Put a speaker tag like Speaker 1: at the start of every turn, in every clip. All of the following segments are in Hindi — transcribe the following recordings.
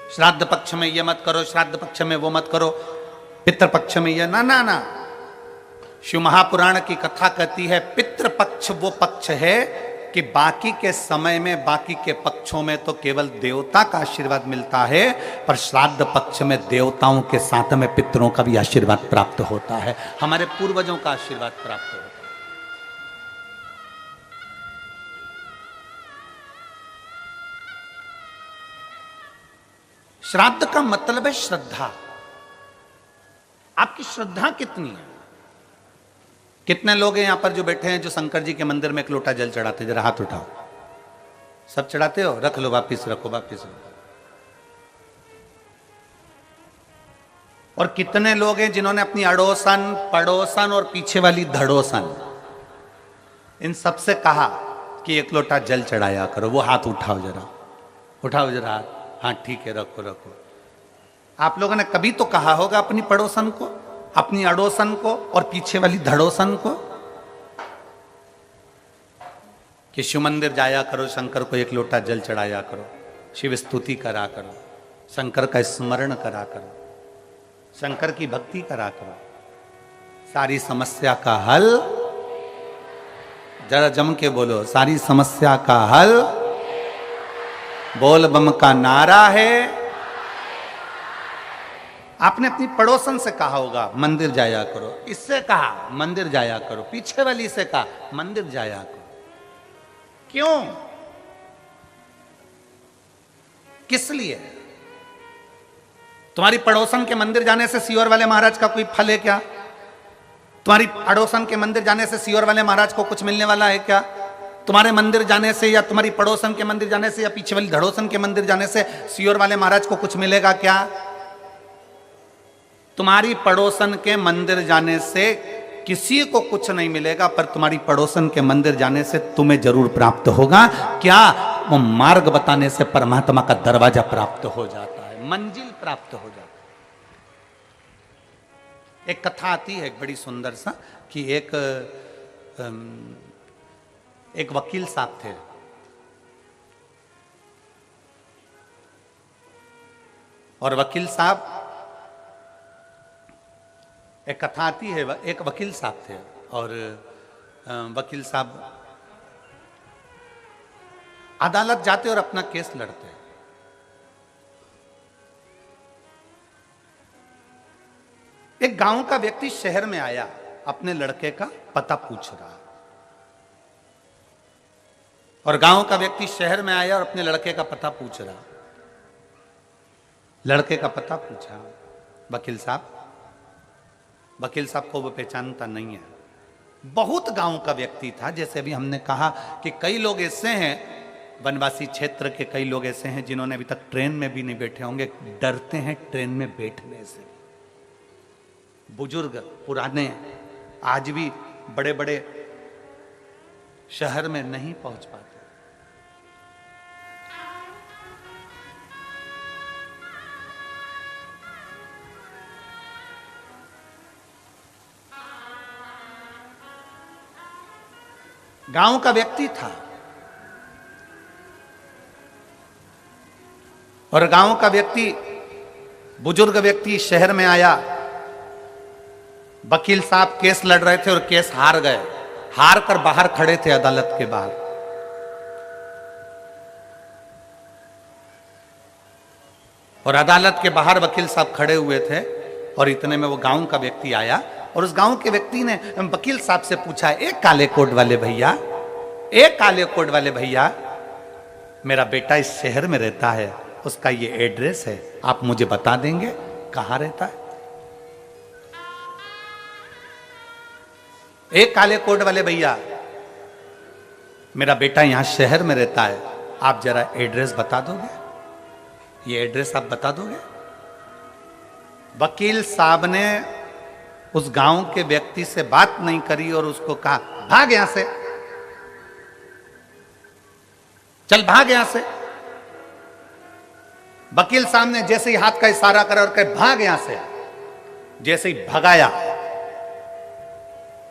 Speaker 1: श्राद्ध पक्ष में ये मत करो, श्राद्ध पक्ष में वो मत करो, पितृपक्ष में ये ना ना ना। शिव महापुराण की कथा कहती है पितृपक्ष वो पक्ष है कि बाकी के समय में, बाकी के पक्षों में तो केवल देवता का आशीर्वाद मिलता है, पर श्राद्ध पक्ष में देवताओं के साथ में पितरों का भी आशीर्वाद प्राप्त होता है, हमारे पूर्वजों का आशीर्वाद प्राप्त होता है। श्राद्ध का मतलब है श्रद्धा। आपकी श्रद्धा कितनी है? कितने लोग हैं यहां पर जो बैठे हैं जो शंकर जी के मंदिर में एक लोटा जल चढ़ाते? जरा हाथ उठाओ। सब चढ़ाते हो? रख लो, वापिस रखो, वापिस रखो। और कितने लोग हैं जिन्होंने अपनी अड़ोसन, पड़ोसन और पीछे वाली धड़ोसन, इन सबसे कहा कि एक लोटा जल चढ़ाया करो? वो हाथ उठाओ जरा, उठाओ जरा हाथ। हाँ ठीक है, रखो रखो। आप लोगों ने कभी तो कहा होगा अपनी पड़ोसन को, अपनी अड़ोसन को और पीछे वाली धड़ोसन को कि शिव मंदिर जाया करो, शंकर को एक लोटा जल चढ़ाया करो, शिव स्तुति करा करो, शंकर का स्मरण करा करो, शंकर की भक्ति करा करो, सारी समस्या का हल। जरा जम के बोलो, सारी समस्या का हल बोल बम का नारा है। आपने अपनी पड़ोसन से कहा होगा मंदिर जाया करो, इससे कहा मंदिर जाया करो, पीछे वाली से कहा मंदिर जाया करो। क्यों? किस लिए? तुम्हारी पड़ोसन के मंदिर जाने से सीहोर वाले महाराज का कोई फल है क्या? तुम्हारी पड़ोसन के मंदिर जाने से सीहोर वाले महाराज को कुछ मिलने वाला है क्या? तुम्हारे मंदिर जाने से या तुम्हारी पड़ोसन के मंदिर जाने से या पीछे वाली धड़ोसन के मंदिर जाने से सीहोर वाले महाराज को कुछ मिलेगा क्या? तुम्हारी पड़ोसन के मंदिर जाने से किसी को कुछ नहीं मिलेगा, पर तुम्हारी पड़ोसन के मंदिर जाने से तुम्हें जरूर प्राप्त होगा। क्या? वो मार्ग बताने से परमात्मा का दरवाजा प्राप्त हो जाता है, मंजिल प्राप्त हो जाता है। एक कथा आती है एक बड़ी सुंदर सा कि एक वकील साहब थे। और वकील साहब, एक कथा आती है, एक वकील साहब थे और वकील साहब अदालत जाते और अपना केस लड़ते। एक गांव का व्यक्ति शहर में आया, अपने लड़के का पता पूछ रहा। और गांव का व्यक्ति शहर में आया और अपने लड़के का पता पूछ रहा। लड़के का पता पूछा वकील साहब। वकील साहब को वो पहचानता नहीं है। बहुत गांव का व्यक्ति था। जैसे अभी हमने कहा कि कई लोग ऐसे हैं, वनवासी क्षेत्र के कई लोग ऐसे हैं जिन्होंने अभी तक ट्रेन में भी नहीं बैठे होंगे, डरते हैं ट्रेन में बैठने से। बुजुर्ग पुराने आज भी बड़े बड़े शहर में नहीं पहुंच पाते। गांव का व्यक्ति था और गांव का व्यक्ति, बुजुर्ग व्यक्ति शहर में आया। वकील साहब केस लड़ रहे थे और केस हार गए। हार कर बाहर खड़े थे अदालत के बाहर। और अदालत के बाहर वकील साहब खड़े हुए थे और इतने में वो गांव का व्यक्ति आया और उस गांव के व्यक्ति ने वकील साहब से पूछा, एक काले कोट वाले भैया, एक काले कोट वाले भैया, मेरा बेटा इस शहर में रहता है, उसका ये एड्रेस है, आप मुझे बता देंगे कहां रहता है? एक काले कोट वाले भैया, मेरा बेटा यहां शहर में रहता है, आप जरा एड्रेस बता दोगे? ये एड्रेस आप बता दोगे? वकील साहब ने उस गांव के व्यक्ति से बात नहीं करी और उसको कहा, भाग यहां से, चल भाग यहां से। वकील साहब ने जैसे ही हाथ का इशारा करा और कहे भाग यहां से, जैसे ही भगाया,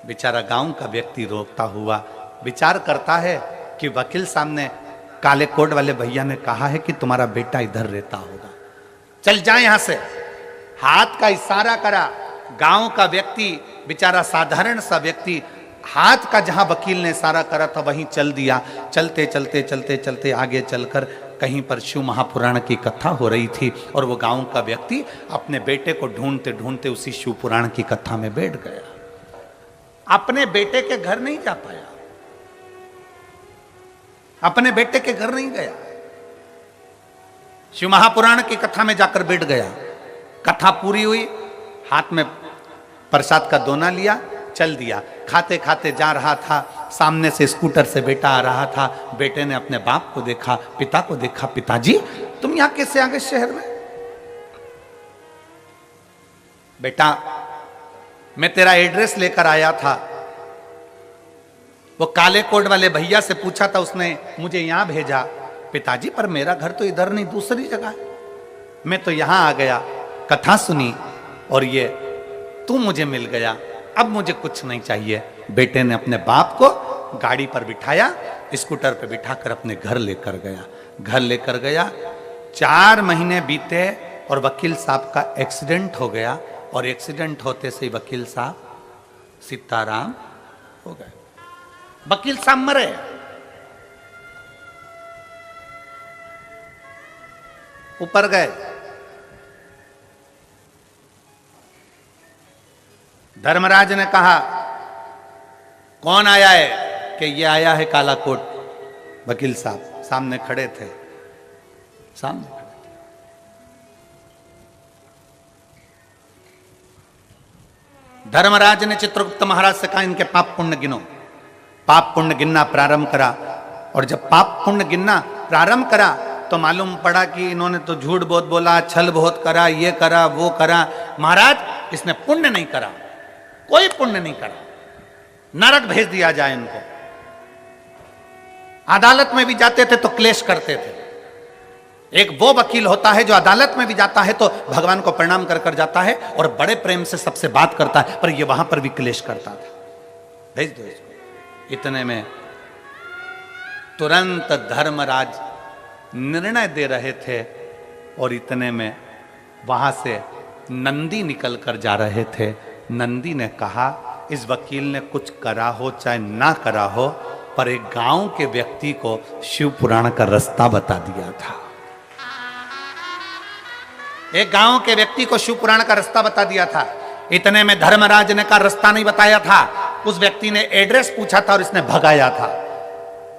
Speaker 1: बेचारा गांव का व्यक्ति रोकता हुआ विचार करता है कि वकील साहब ने, काले कोट वाले भैया ने कहा है कि तुम्हारा बेटा इधर रहता होगा। चल जा यहां से। हाथ का इशारा करा। गांव का व्यक्ति, बेचारा साधारण सा व्यक्ति, हाथ का जहां वकील ने इशारा करा था वहीं चल दिया। चलते चलते चलते चलते आगे चलकर कहीं पर शिव महापुराण की कथा हो रही थी और वो गांव का व्यक्ति अपने बेटे को ढूंढते ढूंढते उसी शिव पुराण की कथा में बैठ गया। अपने बेटे के घर नहीं जा पाया, अपने बेटे के घर नहीं गया, शिव महापुराण की कथा में जाकर बैठ गया। कथा पूरी हुई, हाथ में प्रसाद का दोना लिया, चल दिया। खाते खाते जा रहा था, सामने से स्कूटर से बेटा आ रहा था। बेटे ने अपने बाप को देखा, पिता को देखा, पिताजी तुम यहां कैसे आ गए शहर में? बेटा मैं तेरा एड्रेस लेकर आया था, वो काले कोट वाले भैया से पूछा था, उसने मुझे यहां भेजा। पिताजी पर मेरा घर तो इधर नहीं, दूसरी जगह, मैं तो यहां आ गया, कथा सुनी और ये तू मुझे मिल गया, अब मुझे कुछ नहीं चाहिए। बेटे ने अपने बाप को गाड़ी पर बिठाया, स्कूटर पर बिठाकर अपने घर लेकर गया। घर लेकर गया, 4 महीने बीते और वकील साहब का एक्सीडेंट हो गया और एक्सीडेंट होते से वकील साहब सीताराम हो गए। वकील साहब मरे। ऊपर गए, धर्मराज ने कहा कौन आया है? कि ये आया है काला कोट। वकील साहब सामने खड़े थे, सामने खड़े थे। धर्मराज ने चित्रगुप्त महाराज से कहा इनके पाप पुण्य गिनो। पाप पुण्य गिनना प्रारंभ करा और जब पाप पुण्य गिनना प्रारंभ करा तो मालूम पड़ा कि इन्होंने तो झूठ बहुत बोला, छल बहुत करा, ये करा वो करा। महाराज इसने पुण्य नहीं करा, कोई पुण्य नहीं करा, नरक भेज दिया जाए इनको। अदालत में भी जाते थे तो क्लेश करते थे। एक वो वकील होता है जो अदालत में भी जाता है तो भगवान को प्रणाम कर कर जाता है और बड़े प्रेम से सबसे बात करता है, पर ये वहां पर भी क्लेश करता था। भेज दो इसको। इतने में तुरंत धर्मराज निर्णय दे रहे थे और इतने में वहां से नंदी निकल कर जा रहे थे। नंदी ने कहा इस वकील ने कुछ करा हो चाहे ना करा हो, पर एक गांव के व्यक्ति को शिव पुराण का रास्ता बता दिया था। एक गांव के व्यक्ति को शिव पुराण का रास्ता बता दिया था। इतने में धर्मराज ने का रास्ता नहीं बताया था, उस व्यक्ति ने एड्रेस पूछा था और इसने भगाया था।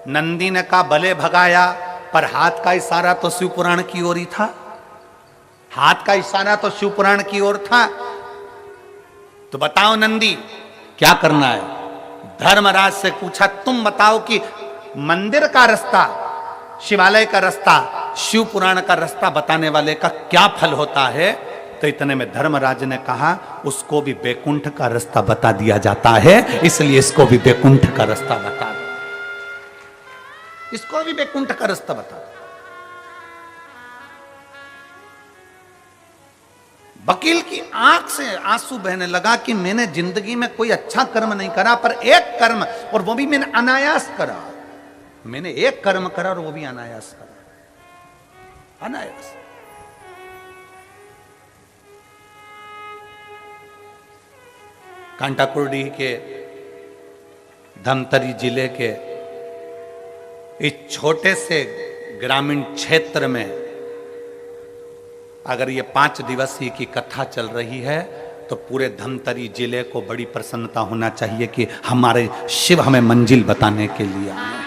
Speaker 1: नंदी ने कहा भले भगाया, पर हाथ का इशारा तो शिव पुराण की ओर ही था। हाथ का इशारा तो शिव पुराण की ओर था। तो बताओ नंदी क्या करना है? धर्मराज से पूछा तुम बताओ कि मंदिर का रास्ता, शिवालय का रास्ता, शिव पुराण का रास्ता बताने वाले का क्या फल होता है? तो इतने में धर्मराज ने कहा उसको भी बैकुंठ का रास्ता बता दिया जाता है, इसलिए इसको भी बैकुंठ का रास्ता बता दो, इसको भी बैकुंठ का रास्ता बता दो। वकील की आंख से आंसू बहने लगा कि मैंने जिंदगी में कोई अच्छा कर्म नहीं करा, पर एक कर्म, और वो भी मैंने अनायास करा। मैंने एक कर्म करा और वो भी अनायास करा, अनायास। कांटाकुर्डी के धमतरी जिले के इस छोटे से ग्रामीण क्षेत्र में अगर ये 5 दिवसीय की कथा चल रही है तो पूरे धमतरी जिले को बड़ी प्रसन्नता होना चाहिए कि हमारे शिव हमें मंजिल बताने के लिए आए हैं,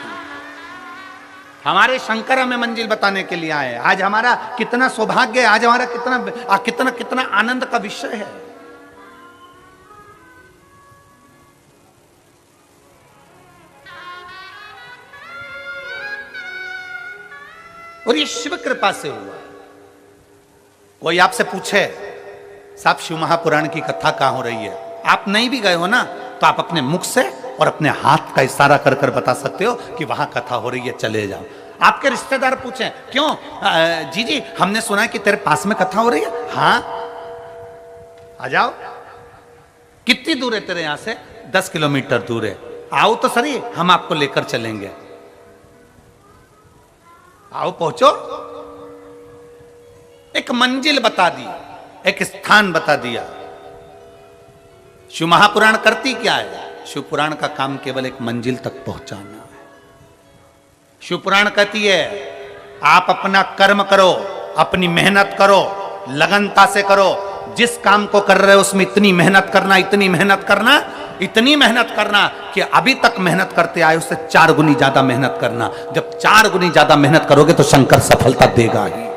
Speaker 1: हमारे शंकर हमें मंजिल बताने के लिए आए। आज हमारा कितना सौभाग्य है, आज हमारा कितना कितना कितना आनंद का विषय है। और ये शिव कृपा से हुआ। कोई आपसे पूछे साहब शिव महापुराण की कथा कहां हो रही है, आप नहीं भी गए हो ना, तो आप अपने मुख से और अपने हाथ का इशारा कर कर बता सकते हो कि वहां कथा हो रही है, चले जाओ। आपके रिश्तेदार पूछे क्यों जी हमने सुना है कि तेरे पास में कथा हो रही है, हाँ आ जाओ। कितनी दूर है तेरे यहां से? 10 किलोमीटर दूर है, आओ तो सही, हम आपको लेकर चलेंगे, आओ पहुंचो। एक मंजिल बता दी, एक स्थान बता दिया। शिव महापुराण करती क्या है? शिव पुराण का काम केवल एक मंजिल तक पहुंचाना है। शिव पुराण कहती है आप अपना कर्म करो, अपनी मेहनत करो, लगनता से करो। जिस काम को कर रहे हो उसमें इतनी मेहनत करना, इतनी मेहनत करना, इतनी मेहनत करना कि अभी तक मेहनत करते आए उससे 4 गुनी ज्यादा मेहनत करना। जब 4 गुनी ज्यादा मेहनत करोगे तो शंकर सफलता देगा ही।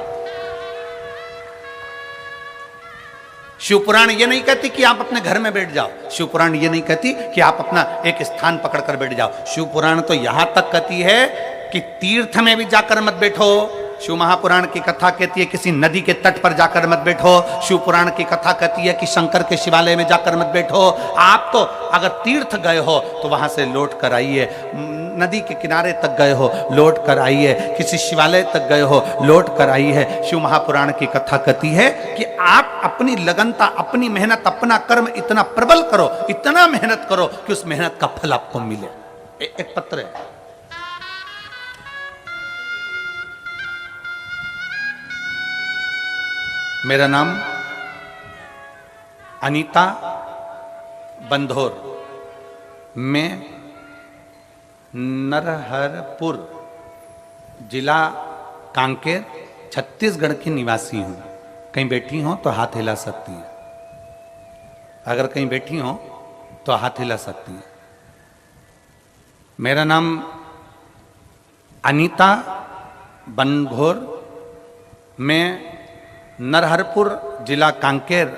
Speaker 1: शिवपुराण ये नहीं कहती कि आप अपने घर में बैठ जाओ। शिवपुराण ये नहीं कहती कि आप अपना एक स्थान पकड़कर बैठ जाओ। शिवपुराण तो यहां तक कहती है कि तीर्थ में भी जाकर मत बैठो। शिव महापुराण की कथा कहती है किसी नदी के तट पर जाकर मत बैठो। शिव पुराण की कथा कहती है कि शंकर के शिवालय में जाकर मत बैठो। आप तो अगर तीर्थ गए हो तो वहां से लौट कर आइए, नदी के किनारे तक गए हो लौट कर आइए, किसी शिवालय तक गए हो लौट कर आइए। शिव महापुराण की कथा कहती है कि आप अपनी लगनता, अपनी मेहनत, अपना कर्म इतना प्रबल करो, इतना मेहनत करो कि उस मेहनत का फल आपको मिले। एक पत्र है, मेरा नाम अनीता बंधोर, मैं नरहरपुर जिला कांकेर छत्तीसगढ़ की निवासी हूँ। कहीं बैठी हो तो हाथ हिला सकती हैं, अगर कहीं बैठी हो तो हाथ हिला सकती हैं। मेरा नाम अनीता बंधोर, मैं नरहरपुर जिला कांकेर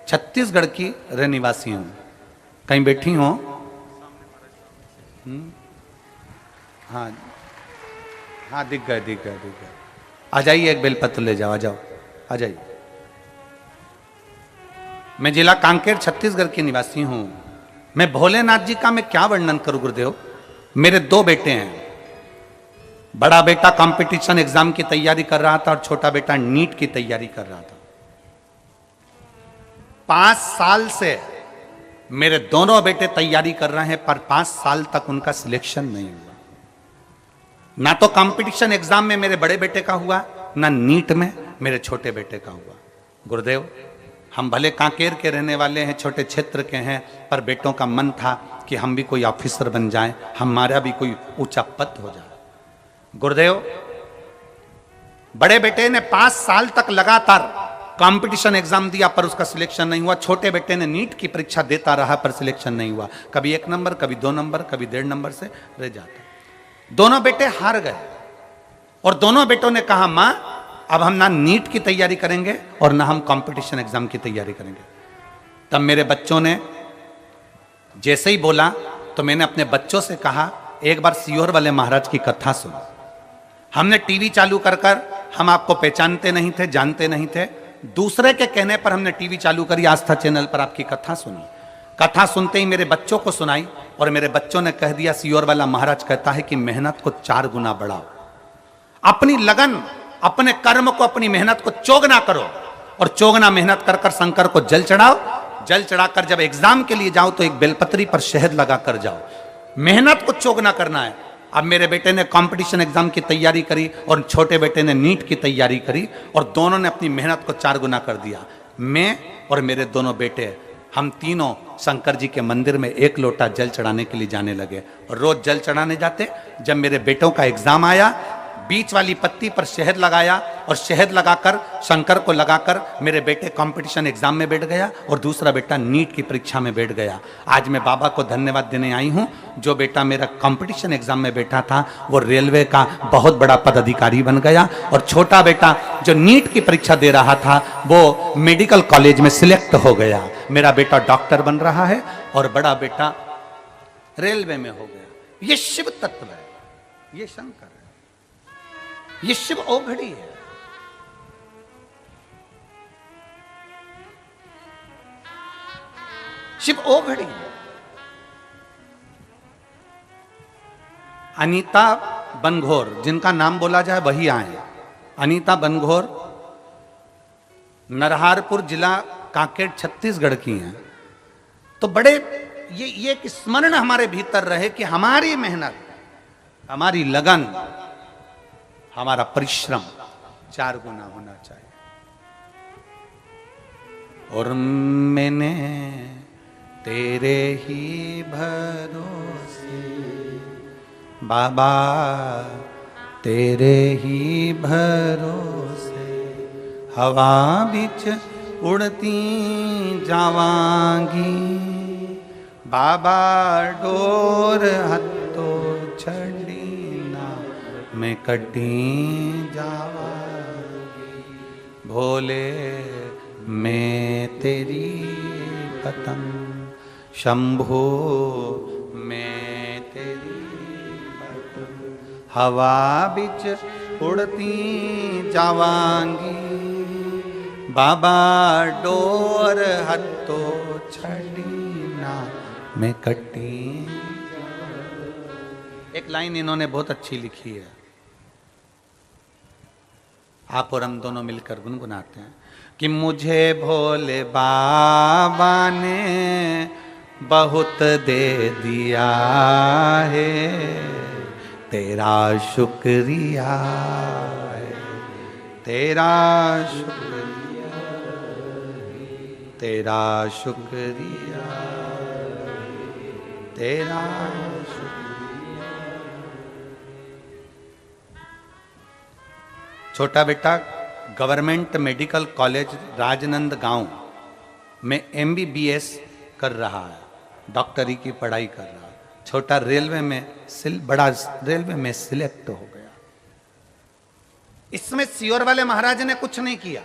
Speaker 1: छत्तीसगढ़ की रहनिवासी हूँ। कहीं बैठी हो? हाँ हाँ, दिख गए। आ जाइए, एक बेलपत्र ले जाओ, आ जाओ, आ जाइए। मैं जिला कांकेर छत्तीसगढ़ की निवासी हूँ। मैं भोलेनाथ जी का मैं क्या वर्णन करूँ गुरुदेव। मेरे 2 बेटे हैं। बड़ा बेटा कंपटीशन एग्जाम की तैयारी कर रहा था और छोटा बेटा नीट की तैयारी कर रहा था। 5 साल से मेरे दोनों बेटे तैयारी कर रहे हैं, पर 5 साल तक उनका सिलेक्शन नहीं हुआ। ना तो कंपटीशन एग्जाम में मेरे बड़े बेटे का हुआ, ना नीट में मेरे छोटे बेटे का हुआ। गुरुदेव, हम भले कांकेर के रहने वाले हैं, छोटे क्षेत्र के हैं, पर बेटों का मन था कि हम भी कोई ऑफिसर बन जाएं, हमारा भी कोई ऊंचा पद हो जाए। गुरुदेव, बड़े बेटे ने 5 साल तक लगातार कंपटीशन एग्जाम दिया पर उसका सिलेक्शन नहीं हुआ। छोटे बेटे ने नीट की परीक्षा देता रहा पर सिलेक्शन नहीं हुआ। कभी 1 नंबर, कभी 2 नंबर, कभी 1.5 नंबर से रह जाता। दोनों बेटे हार गए और दोनों बेटों ने कहा, मां अब हम ना नीट की तैयारी करेंगे और ना हम कंपटीशन एग्जाम की तैयारी करेंगे। तब मेरे बच्चों ने जैसे ही बोला तो मैंने अपने बच्चों से कहा, एक बार सीहोर वाले महाराज की कथा सुनो। हमने टीवी चालू कर हम आपको पहचानते नहीं थे, जानते नहीं थे। दूसरे के कहने पर हमने टीवी चालू करी, आस्था चैनल पर आपकी कथा सुनी। कथा सुनते ही मेरे बच्चों को सुनाई और मेरे बच्चों ने कह दिया, सीहोर वाला महाराज कहता है कि मेहनत को 4 गुना बढ़ाओ, अपनी लगन, अपने कर्म को, अपनी मेहनत को चौगुना करो और चौगुना मेहनत कर कर शंकर को जल चढ़ाओ। जल चढ़ाकर जब एग्जाम के लिए जाओ तो एक बेलपत्री पर शहद लगा कर जाओ। मेहनत को चौगुना करना है। अब मेरे बेटे ने कंपटीशन एग्जाम की तैयारी करी और छोटे बेटे ने नीट की तैयारी करी और दोनों ने अपनी मेहनत को 4 गुना कर दिया। मैं और मेरे दोनों बेटे, हम तीनों शंकर जी के मंदिर में 1 लोटा जल चढ़ाने के लिए जाने लगे और रोज जल चढ़ाने जाते। जब मेरे बेटों का एग्जाम आया, बीच वाली पत्ती पर शहद लगाया और शहद लगाकर शंकर को लगाकर मेरे बेटे कंपटीशन एग्जाम में बैठ गया और दूसरा बेटा नीट की परीक्षा में बैठ गया। आज मैं बाबा को धन्यवाद देने आई हूं। जो बेटा मेरा कंपटीशन एग्जाम में बैठा था वो रेलवे का बहुत बड़ा पदाधिकारी बन गया और छोटा बेटा जो नीट की परीक्षा दे रहा था वो मेडिकल कॉलेज में सिलेक्ट हो गया। मेरा बेटा डॉक्टर बन रहा है और बड़ा बेटा रेलवे में हो गया। ये शिव तत्व है, ये शंकर है, ये शिव औघड़ी है। शिव औघड़ी है। अनीता बनघोर, जिनका नाम बोला जाए वही आए। अनीता बनघोर नरहारपुर जिला कांकेर छत्तीसगढ़ की हैं। तो बड़े ये एक स्मरण हमारे भीतर रहे कि हमारी मेहनत, हमारी लगन, हमारा परिश्रम 4 गुना होना चाहिए। और मैंने तेरे ही भरोसे बाबा, तेरे ही भरोसे हवा बिच उड़ती जावांगी बाबा, डोर हथो छड़ी ना मैं कटी जावांगी भोले, मैं तेरी पतंग शंभो, मैं तेरी पतंग हवा बिच उड़ती जावांगी बाबा, डोर हथो छड़ी ना मैं कटी। एक लाइन इन्होंने बहुत अच्छी लिखी है, आप और हम दोनों मिलकर गुनगुनाते हैं कि मुझे भोले बाबा ने बहुत दे दिया है, तेरा शुक्रिया है, तेरा शुक्रिया, तेरा शुक्रिया, तेरा शुक्रिया। छोटा बेटा गवर्नमेंट मेडिकल कॉलेज राजनंद गांव में MBBS कर रहा है, डॉक्टरी की पढ़ाई कर रहा है। छोटा रेलवे में बड़ा रेलवे में सिलेक्ट हो गया। इसमें सियोर वाले महाराज ने कुछ नहीं किया।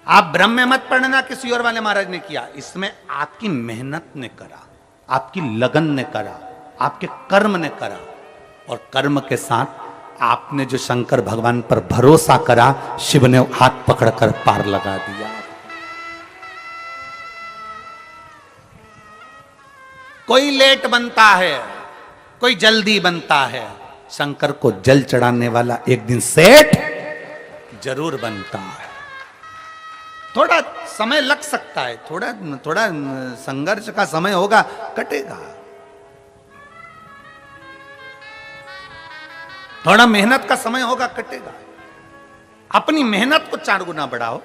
Speaker 1: आप ब्रह्म में मत पढ़ना कि सियोर वाले महाराज ने किया, इसमें आपकी मेहनत ने करा, आपकी लगन ने करा, आपके कर्म ने करा, और कर्म के साथ आपने जो शंकर भगवान पर भरोसा करा, शिव ने हाथ पकड़कर पार लगा दिया। कोई लेट बनता है, कोई जल्दी बनता है, शंकर को जल चढ़ाने वाला एक दिन सेठ जरूर बनता है। थोड़ा समय लग सकता है, थोड़ा संघर्ष का समय होगा, कटेगा। थोड़ा मेहनत का समय होगा, कटेगा। अपनी मेहनत को 4 गुना बढ़ाओ,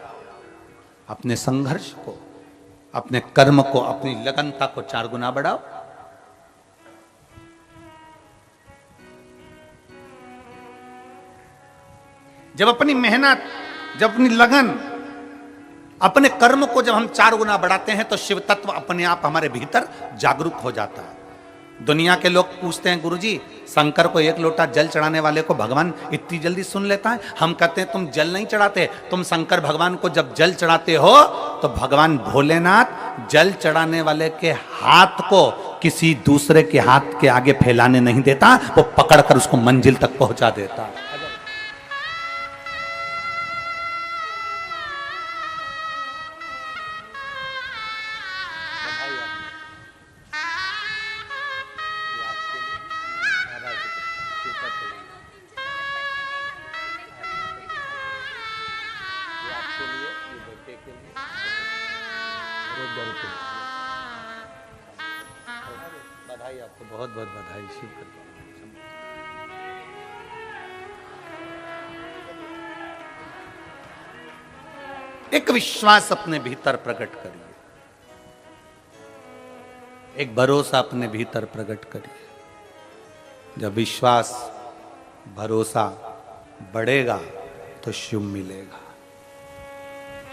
Speaker 1: अपने संघर्ष को, अपने कर्म को, अपनी लगनता को 4 गुना बढ़ाओ। जब अपनी मेहनत, जब अपनी लगन, अपने कर्म को जब हम 4 गुना बढ़ाते हैं तो शिव तत्व अपने आप हमारे भीतर जागरूक हो जाता है। दुनिया के लोग पूछते हैं, गुरुजी शंकर को 1 लोटा जल चढ़ाने वाले को भगवान इतनी जल्दी सुन लेता है? हम कहते हैं तुम जल नहीं चढ़ाते, तुम शंकर भगवान को जब जल चढ़ाते हो तो भगवान भोलेनाथ जल चढ़ाने वाले के हाथ को किसी दूसरे के हाथ के आगे फैलाने नहीं देता, वो पकड़कर उसको मंजिल तक पहुंचा देता। बधाई, आपको बहुत बहुत बधाई। शिव एक विश्वास अपने भीतर प्रकट करिए, एक भरोसा अपने भीतर प्रकट करिए। जब विश्वास भरोसा बढ़ेगा तो शिव मिलेगा,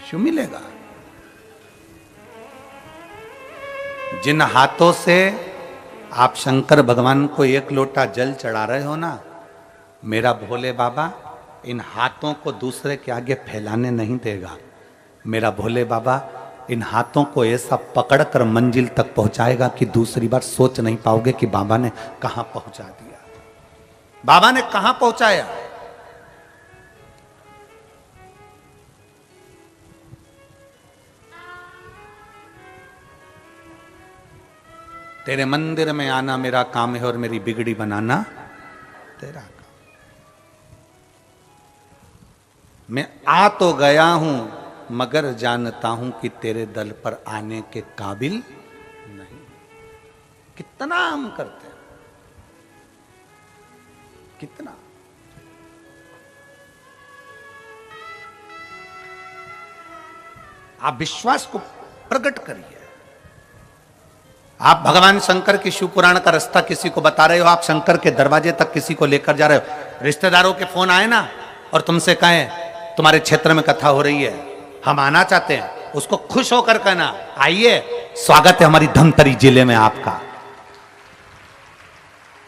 Speaker 1: शिव मिलेगा। जिन हाथों से आप शंकर भगवान को 1 लोटा जल चढ़ा रहे हो ना, मेरा भोले बाबा इन हाथों को दूसरे के आगे फैलाने नहीं देगा। मेरा भोले बाबा इन हाथों को ऐसा पकड़कर मंजिल तक पहुंचाएगा कि दूसरी बार सोच नहीं पाओगे कि बाबा ने कहां पहुंचा दिया, बाबा ने कहां पहुंचाया। तेरे मंदिर में आना मेरा काम है और मेरी बिगड़ी बनाना तेरा काम। मैं आ तो गया हूं मगर जानता हूं कि तेरे दल पर आने के काबिल नहीं। कितना हम करते हैं, कितना। आप विश्वास को प्रकट करिए। आप भगवान शंकर की शिव पुराण का रास्ता किसी को बता रहे हो, आप शंकर के दरवाजे तक किसी को लेकर जा रहे हो, रिश्तेदारों के फोन आए ना और तुमसे कहें तुम्हारे क्षेत्र में कथा हो रही है, हम आना चाहते हैं, उसको खुश होकर कहना आइए, स्वागत है हमारी धमतरी जिले में आपका,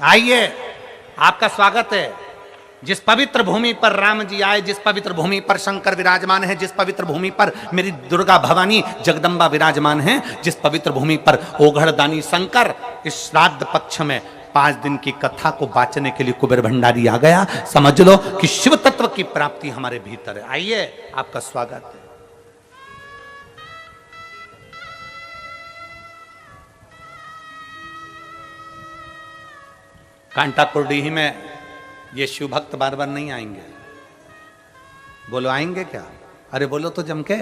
Speaker 1: आइए आपका स्वागत है। जिस पवित्र भूमि पर राम जी आए, जिस पवित्र भूमि पर शंकर विराजमान है, जिस पवित्र भूमि पर मेरी दुर्गा भवानी जगदम्बा विराजमान है, जिस पवित्र भूमि पर ओघड़दानी शंकर, इस श्राद्ध पक्ष में 5 दिन की कथा को बांचने के लिए कुबेर भंडारी आ गया। समझ लो कि शिव तत्व की प्राप्ति हमारे भीतर है। आइए आपका स्वागत है। कांटा कुर्डीही में ये शिव भक्त बार बार नहीं आएंगे। बोलो आएंगे क्या? अरे बोलो तो जम के,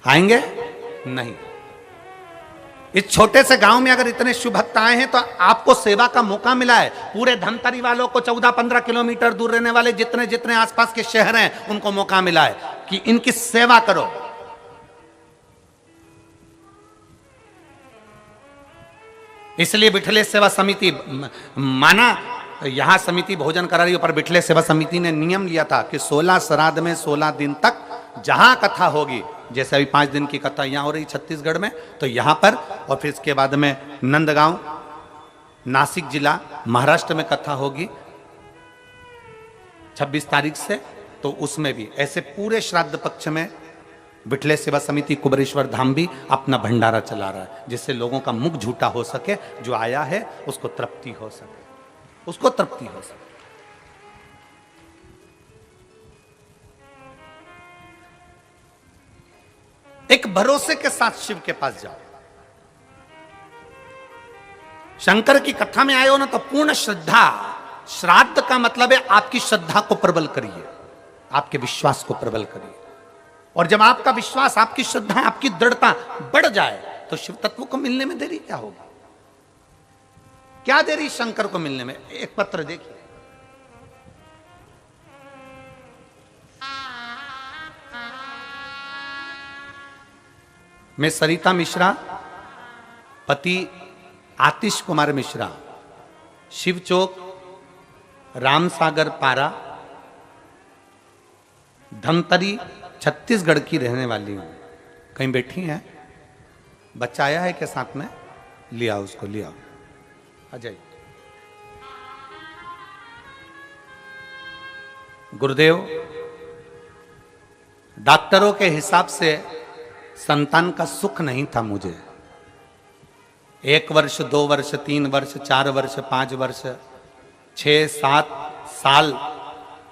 Speaker 1: आएंगे नहीं। इस छोटे से गांव में अगर इतने शिव भक्त आए हैं तो आपको सेवा का मौका मिला है। पूरे धमतरी वालों को 14-15 किलोमीटर दूर रहने वाले जितने जितने आसपास के शहर हैं उनको मौका मिला है कि इनकी सेवा करो। इसलिए बिठले सेवा समिति माना, यहां समिति भोजन करा रही है, पर बिठले सेवा समिति ने नियम लिया था कि 16 श्राद्ध में 16 दिन तक जहां कथा होगी, जैसे अभी 5 दिन की कथा यहां हो रही छत्तीसगढ़ में, तो यहां पर, और फिर इसके बाद में नंदगांव नासिक जिला महाराष्ट्र में कथा होगी 26 तारीख से, तो उसमें भी ऐसे पूरे श्राद्ध पक्ष में बिठले सेवा समिति कुबेरेश्वर धाम भी अपना भंडारा चला रहा है, जिससे लोगों का मुख झूठा हो सके, जो आया है उसको तृप्ति हो सके, उसको तृप्ति हो सके। एक भरोसे के साथ शिव के पास जाओ। शंकर की कथा में आए हो ना तो पूर्ण श्रद्धा, श्राद्ध का मतलब है आपकी श्रद्धा को प्रबल करिए, आपके विश्वास को प्रबल करिए। और जब आपका विश्वास, आपकी श्रद्धा, आपकी दृढ़ता बढ़ जाए तो शिव तत्व को मिलने में देरी क्या होगी? क्या देरी शंकर को मिलने में? एक पत्र देखिए, मैं सरिता मिश्रा, पति आतिश कुमार मिश्रा, शिव चौक, रामसागर पारा, धमतरी, छत्तीसगढ़ की रहने वाली हूं। कहीं बैठी हैं? बच्चा आया है के साथ में? लिया उसको, लिया अजय। गुरुदेव, डॉक्टरों के हिसाब से संतान का सुख नहीं था मुझे। 1 वर्ष, 2 वर्ष, 3 वर्ष, 4 वर्ष, 5 वर्ष, 6-7 साल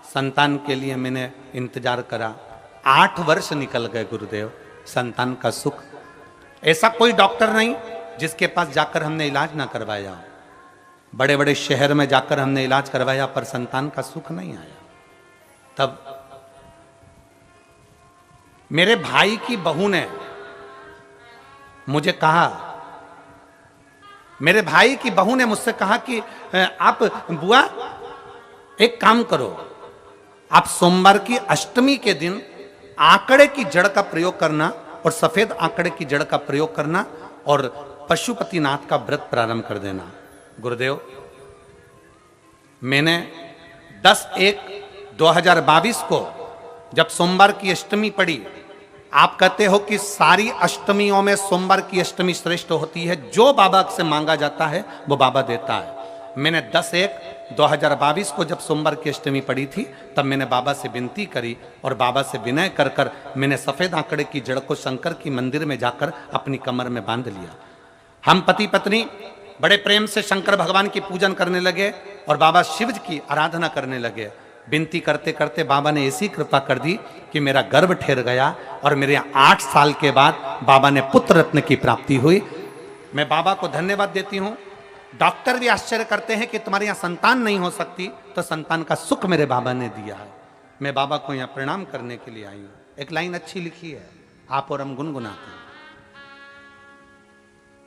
Speaker 1: संतान के लिए मैंने इंतजार करा। 8 वर्ष निकल गए गुरुदेव, संतान का सुख। ऐसा कोई डॉक्टर नहीं जिसके पास जाकर हमने इलाज ना करवाया। बड़े बड़े शहर में जाकर हमने इलाज करवाया पर संतान का सुख नहीं आया। तब मेरे भाई की बहू ने मुझे कहा, मेरे भाई की बहू ने मुझसे कहा कि आप बुआ एक काम करो, आप सोमवार की अष्टमी के दिन आंकड़े की जड़ का प्रयोग करना और सफेद आंकड़े की जड़ का प्रयोग करना और पशुपतिनाथ का व्रत प्रारंभ कर देना। गुरुदेव, मैंने 10/1/2022 को जब सोमवार की अष्टमी पड़ी, आप कहते हो कि सारी अष्टमियों में सोमवार की अष्टमी श्रेष्ठ होती है, जो बाबा से मांगा जाता है वो बाबा देता है। मैंने 10/1/2022 को जब सोमवार की अष्टमी पड़ी थी तब मैंने बाबा से विनती करी और बाबा से विनय कर कर मैंने सफेद आंकड़े की जड़ को शंकर की मंदिर में जाकर अपनी कमर में बांध लिया। हम पति पत्नी बड़े प्रेम से शंकर भगवान की पूजन करने लगे और बाबा शिव की आराधना करने लगे। विनती करते करते बाबा ने ऐसी कृपा कर दी कि मेरा गर्भ ठहर गया और मेरे 8 साल के बाद बाबा ने पुत्र रत्न की प्राप्ति हुई। मैं बाबा को धन्यवाद देती हूँ। डॉक्टर भी आश्चर्य करते हैं कि तुम्हारे यहाँ संतान नहीं हो सकती, तो संतान का सुख मेरे बाबा ने दिया है। मैं बाबा को यहाँ प्रणाम करने के लिए आई हूँ। एक लाइन अच्छी लिखी है, आप और हम गुनगुनाते हैं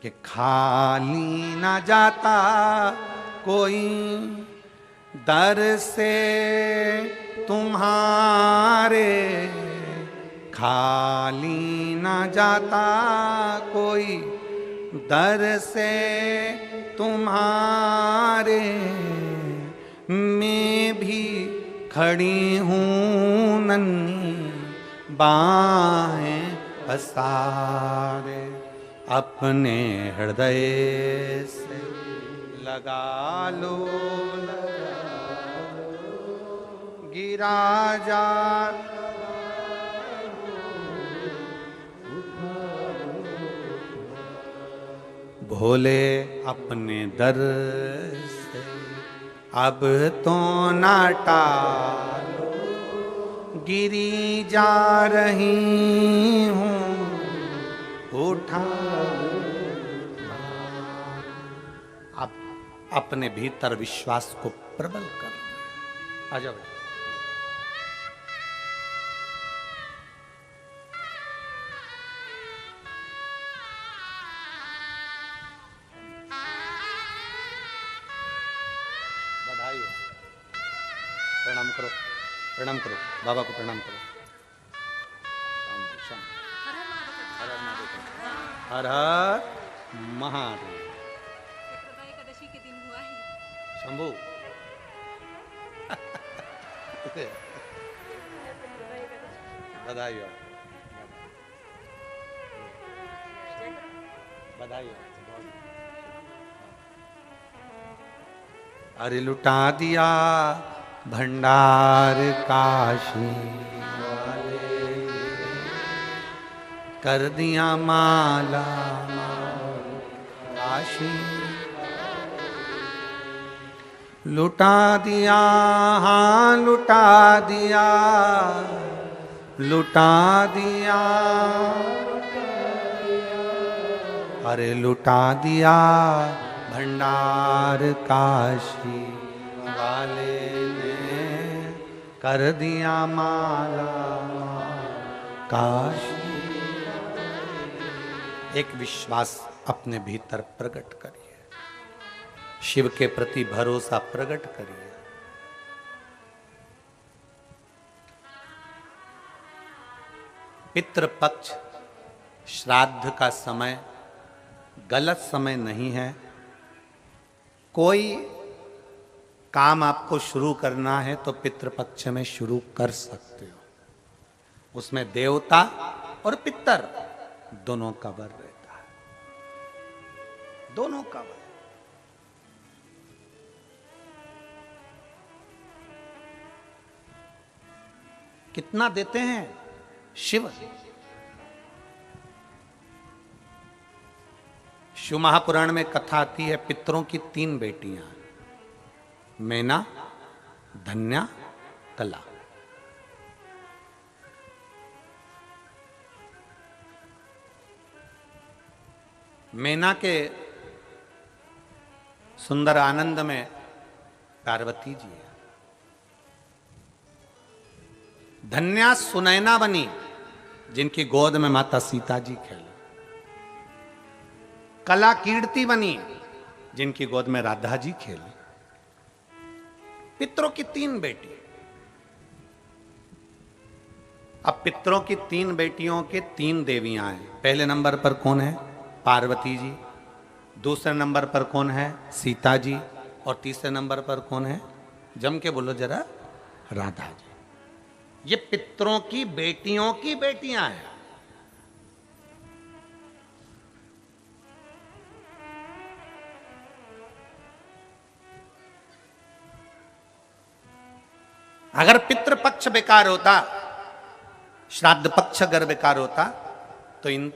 Speaker 1: कि खाली ना जाता कोई दर से तुम्हारे, खाली ना जाता कोई दर से तुम्हारे, मैं भी खड़ी हूँ नन्ही बाहें पसारे, अपने हृदय से लगा लो, गिरा जा भोले अपने दर से अब तो ना टालो, गिरी जा रही हूँ उठा। आप अपने भीतर विश्वास को प्रबल कर। आ जाओ। बधाई हो। प्रणाम करो, प्रणाम करो, बाबा को प्रणाम करो। हर हर महादेव।
Speaker 2: एकादशी के दिन हुआ है
Speaker 1: शंभू। बधाई हो, बधाई हो। अरे लुटा दिया भंडार काशी वाले, कर दिया माला काशी, लुटा दिया, हाँ लुटा दिया, लुटा दिया, अरे लुटा दिया भंडार काशी वाले ने, कर दिया माला काशी। एक विश्वास अपने भीतर प्रकट करिए, शिव के प्रति भरोसा प्रकट करिए। पितृपक्ष श्राद्ध का समय गलत समय नहीं है। कोई काम आपको शुरू करना है तो पितृपक्ष में शुरू कर सकते हो। उसमें देवता और पितर दोनों का वर रहता है, दोनों का वर। कितना देते हैं शिव? शिव महापुराण में कथा आती है, पितरों की 3 बेटियां, मैना, धन्या, कला। मैना के सुंदर आनंद में पार्वती जी है, धन्या सुनैना बनी जिनकी गोद में माता सीता जी खेले, कला कीर्ति बनी जिनकी गोद में राधा जी खेली। पितरों की 3 बेटी। अब पितरों की 3 बेटियों के 3 देवियां हैं। पहले नंबर पर कौन है? पार्वती जी। दूसरे नंबर पर कौन है? सीता जी। और तीसरे नंबर पर कौन है? जम के बोलो जरा, राधा जी। ये पितरों की बेटियां हैं। अगर पितृपक्ष बेकार होता, श्राद्ध पक्ष अगर बेकार होता, तो इन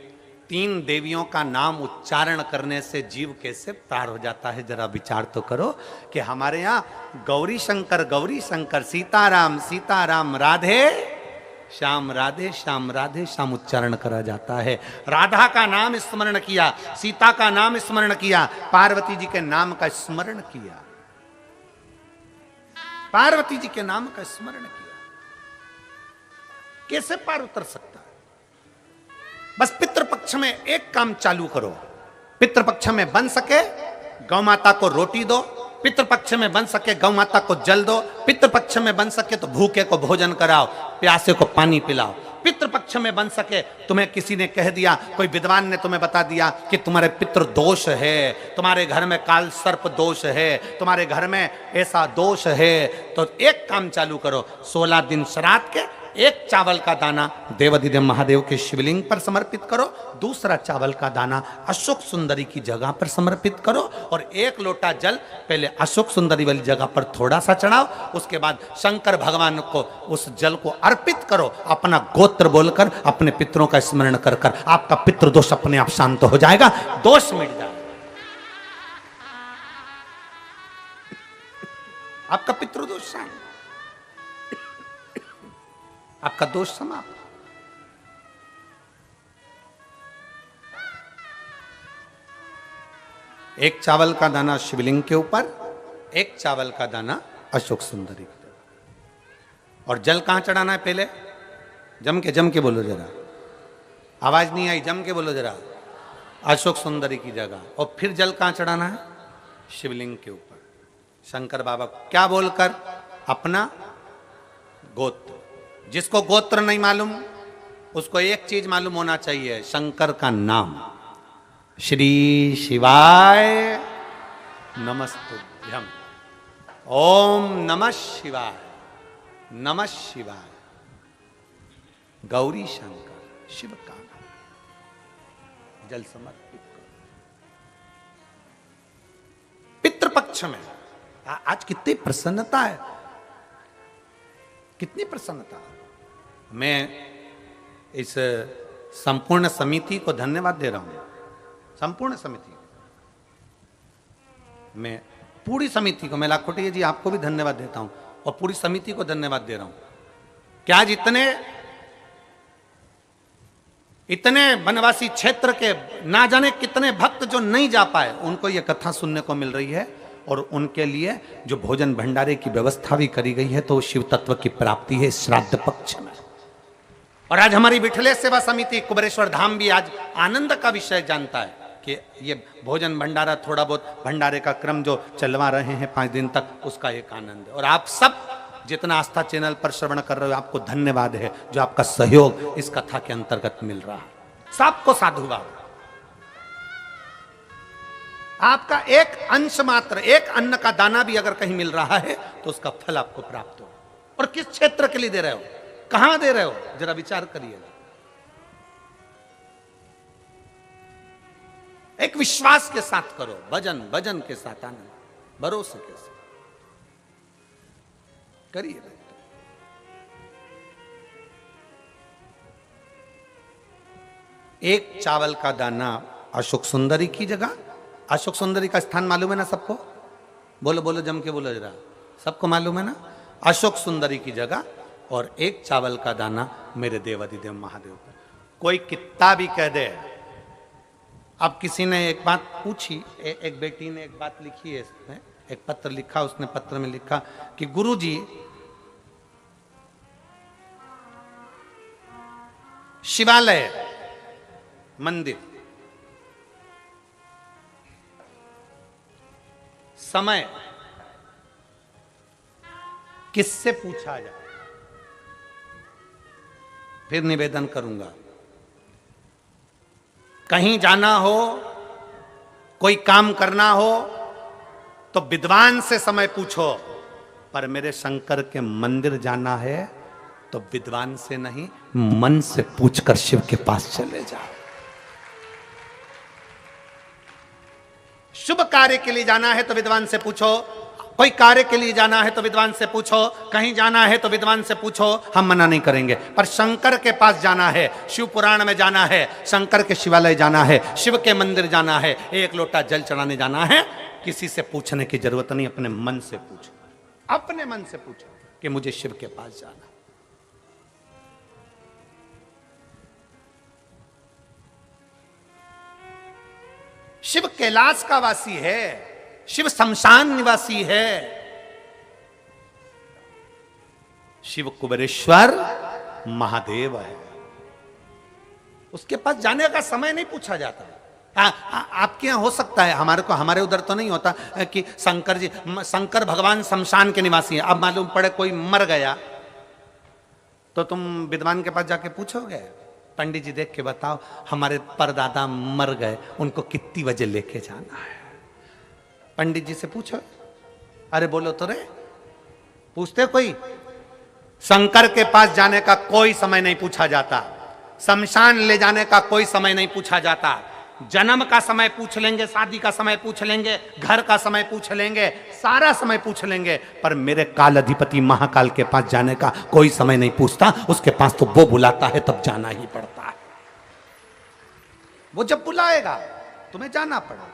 Speaker 1: 3 देवियों का नाम उच्चारण करने से जीव कैसे पार हो जाता है। जरा विचार तो करो कि हमारे यहाँ गौरी शंकर, सीताराम सीताराम, राधे श्याम, राधे श्याम, राधे श्याम उच्चारण करा जाता है। राधा का नाम स्मरण किया, सीता का नाम स्मरण किया, पार्वती जी के नाम का स्मरण किया, पार्वती जी के नाम का स्मरण किया। कैसे पार उतर सकता है? बस पितृपक्ष में एक काम चालू करो। पितृपक्ष में बन सके गौ माता को रोटी दो, पितृपक्ष में बन सके गौ माता को जल दो, पितृपक्ष में बन सके तो भूखे को भोजन कराओ, प्यासे को पानी पिलाओ, पितृपक्ष में बन सके। तुम्हें किसी ने कह दिया, कोई विद्वान ने तुम्हें बता दिया कि तुम्हारे पितृ दोष है, तुम्हारे घर में काल सर्प दोष है, तुम्हारे घर में ऐसा दोष है, तो एक काम चालू करो, 16 दिन श्राद्ध के एक चावल का दाना देवाधिदेव महादेव के शिवलिंग पर समर्पित करो, दूसरा चावल का दाना अशोक सुंदरी की जगह पर समर्पित करो, और एक लोटा जल पहले अशोक सुंदरी वाली जगह पर थोड़ा सा चढ़ाओ, उसके बाद शंकर भगवान को उस जल को अर्पित करो, अपना गोत्र बोलकर अपने पितरों का स्मरण कर कर आपका पितृदोष अपने आप शांत हो जाएगा, दोष मिट जाएगा, आपका पितृदोष शांत, आपका दोष समाप्त। एक चावल का दाना शिवलिंग के ऊपर, एक चावल का दाना अशोक सुंदरी की जगह। और जल कहां चढ़ाना है? पहले जम के बोलो जरा, आवाज नहीं आई, जम के बोलो जरा, अशोक सुंदरी की जगह। और फिर जल कहां चढ़ाना है? शिवलिंग के ऊपर, शंकर बाबा को क्या बोलकर? अपना गोत्र। जिसको गोत्र नहीं मालूम उसको एक चीज मालूम होना चाहिए, शंकर का नाम, श्री शिवाय नमस्तुभ्यम, ओम नमः शिवाय, नमः शिवाय, गौरी शंकर शिव का नाम। जल समर्पित करो। पितृपक्ष में आज कितनी प्रसन्नता है, कितनी प्रसन्नता। मैं इस संपूर्ण समिति को धन्यवाद दे रहा हूं, संपूर्ण समिति, मैं पूरी समिति को, मैं लाखोटिया जी आपको भी धन्यवाद देता हूं और पूरी समिति को धन्यवाद दे रहा हूं कि आज इतने वनवासी क्षेत्र के ना जाने कितने भक्त जो नहीं जा पाए उनको यह कथा सुनने को मिल रही है, और उनके लिए जो भोजन भंडारे की व्यवस्था भी करी गई है, तो शिव तत्व की प्राप्ति है श्राद्ध पक्ष में। और आज हमारी विठलेश सेवा समिति कुबेरेश्वर धाम भी आज आनंद का विषय जानता है कि ये भोजन भंडारा, थोड़ा बहुत भंडारे का क्रम जो चलवा रहे हैं 5 दिन तक, उसका एक आनंद है। और आप सब जितना आस्था चैनल पर श्रवण कर रहे हो, आपको धन्यवाद है जो आपका सहयोग इस कथा के अंतर्गत मिल रहा है। सबको साधुवाद। आपका एक अंश मात्र, एक अन्न का दाना भी अगर कहीं मिल रहा है तो उसका फल आपको प्राप्त हो। और किस क्षेत्र के लिए दे रहे हो, कहां दे रहे हो, जरा विचार करिएगा। एक विश्वास के साथ करो, भजन के साथ, आनंद, भरोसे के साथ करिए। एक चावल का दाना अशोक सुंदरी की जगह। अशोक सुंदरी का स्थान मालूम है ना सबको? बोलो बोलो, जम के बोलो जरा, सबको मालूम है ना? अशोक सुंदरी की जगह और एक चावल का दाना मेरे देवाधिदेव महादेव पर। कोई कितना भी कह दे। अब किसी ने एक बात पूछी, एक बेटी ने एक बात लिखी है, इसमें एक पत्र लिखा, उसने पत्र में लिखा कि गुरुजी, शिवालय, मंदिर, समय किससे पूछा जाए? फिर निवेदन करूंगा, कहीं जाना हो, कोई काम करना हो तो विद्वान से समय पूछो, पर मेरे शंकर के मंदिर जाना है तो विद्वान से नहीं, मन से पूछकर शिव के पास चले जाओ। शुभ कार्य के लिए जाना है तो विद्वान से पूछो, कोई कार्य के लिए जाना है तो विद्वान से पूछो, कहीं जाना है तो विद्वान से पूछो, हम मना नहीं करेंगे। पर शंकर के पास जाना है, शिव पुराण में जाना है, शंकर के शिवालय जाना है, शिव के मंदिर जाना है, एक लोटा जल चढ़ाने जाना है, किसी से पूछने की जरूरत नहीं, अपने मन से पूछो, अपने मन से पूछो कि मुझे शिव के पास जाना। शिव कैलाश का वासी है, शिव शमशान निवासी है, शिव कुबेरेश्वर महादेव है। उसके पास जाने का समय नहीं पूछा जाता। आपके यहां हो सकता है, हमारे उधर तो नहीं होता कि शंकर भगवान शमशान के निवासी हैं। अब मालूम पड़े कोई मर गया तो तुम विद्वान के पास जाके पूछोगे, पंडित जी देख के बताओ हमारे परदादा मर गए, उनको कितनी बजे लेके जाना है? पंडित जी से पूछो। अरे बोलो तो रे, पूछते कोई? शंकर के पास जाने का कोई समय नहीं पूछा जाता, शमशान ले जाने का कोई समय नहीं पूछा जाता। जन्म का समय पूछ लेंगे, शादी का समय पूछ लेंगे, घर का समय पूछ लेंगे, सारा समय पूछ लेंगे, पर मेरे काल अधिपति महाकाल के पास जाने का कोई समय नहीं पूछता। उसके पास तो वो बुलाता है तब जाना ही पड़ता है। वो जब बुलाएगा तुम्हें जाना पड़ेगा।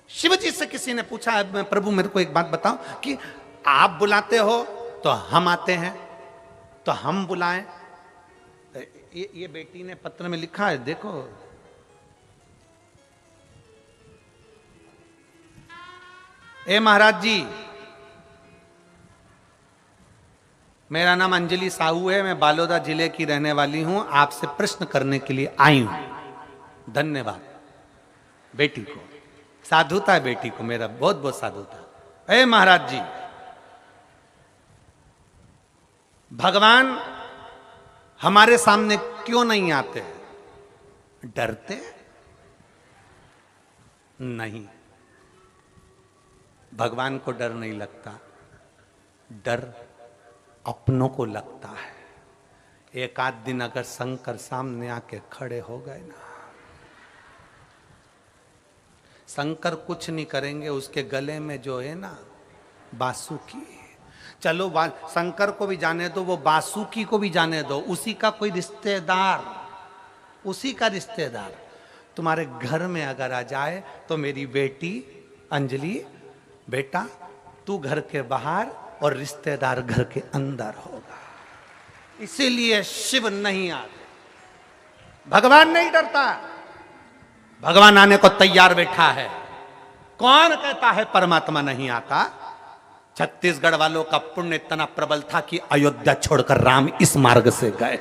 Speaker 1: शिव जी से किसी ने पूछा, प्रभु मेरे को एक बात बताओ कि आप बुलाते हो तो हम आते हैं, तो हम बुलाएं? ये बेटी ने पत्र में लिखा है, देखो। ए महाराज जी, मेरा नाम अंजलि साहू है, मैं बालोदा जिले की रहने वाली हूं, आपसे प्रश्न करने के लिए आई हूं। धन्यवाद बेटी को, साधुता है बेटी को, मेरा बहुत बहुत साधुता। ए महाराज जी, भगवान हमारे सामने क्यों नहीं आते? डरते नहीं, भगवान को डर नहीं लगता, डर अपनों को लगता है। एक आध दिन अगर शंकर सामने आके खड़े हो गए ना, शंकर कुछ नहीं करेंगे, उसके गले में जो है ना बासुकी, चलो शंकर को भी जाने दो, वो बासुकी को भी जाने दो, उसी का कोई रिश्तेदार, उसी का रिश्तेदार तुम्हारे घर में अगर आ जाए तो मेरी बेटी अंजलि, बेटा तू घर के बाहर और रिश्तेदार घर के अंदर होगा। इसीलिए शिव नहीं आते, भगवान नहीं डरता, भगवान आने को तैयार बैठा है। कौन कहता है परमात्मा नहीं आता? छत्तीसगढ़ वालों का पुण्य इतना प्रबल था कि अयोध्या छोड़कर राम इस मार्ग से गए।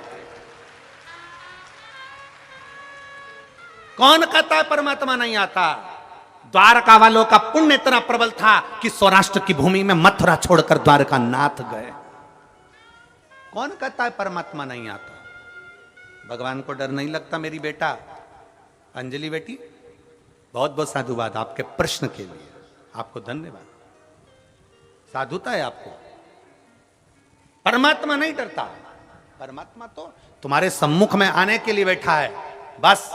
Speaker 1: कौन कहता है परमात्मा नहीं आता? द्वारका वालों का पुण्य इतना प्रबल था कि सौराष्ट्र की भूमि में मथुरा छोड़कर द्वारका नाथ गए। कौन कहता है परमात्मा नहीं आता? भगवान को डर नहीं लगता। मेरी बेटा अंजलि बेटी, बहुत बहुत साधुवाद आपके प्रश्न के लिए, आपको धन्यवाद, साधुता है आपको। परमात्मा नहीं डरता, परमात्मा तो तुम्हारे सम्मुख में आने के लिए बैठा है। बस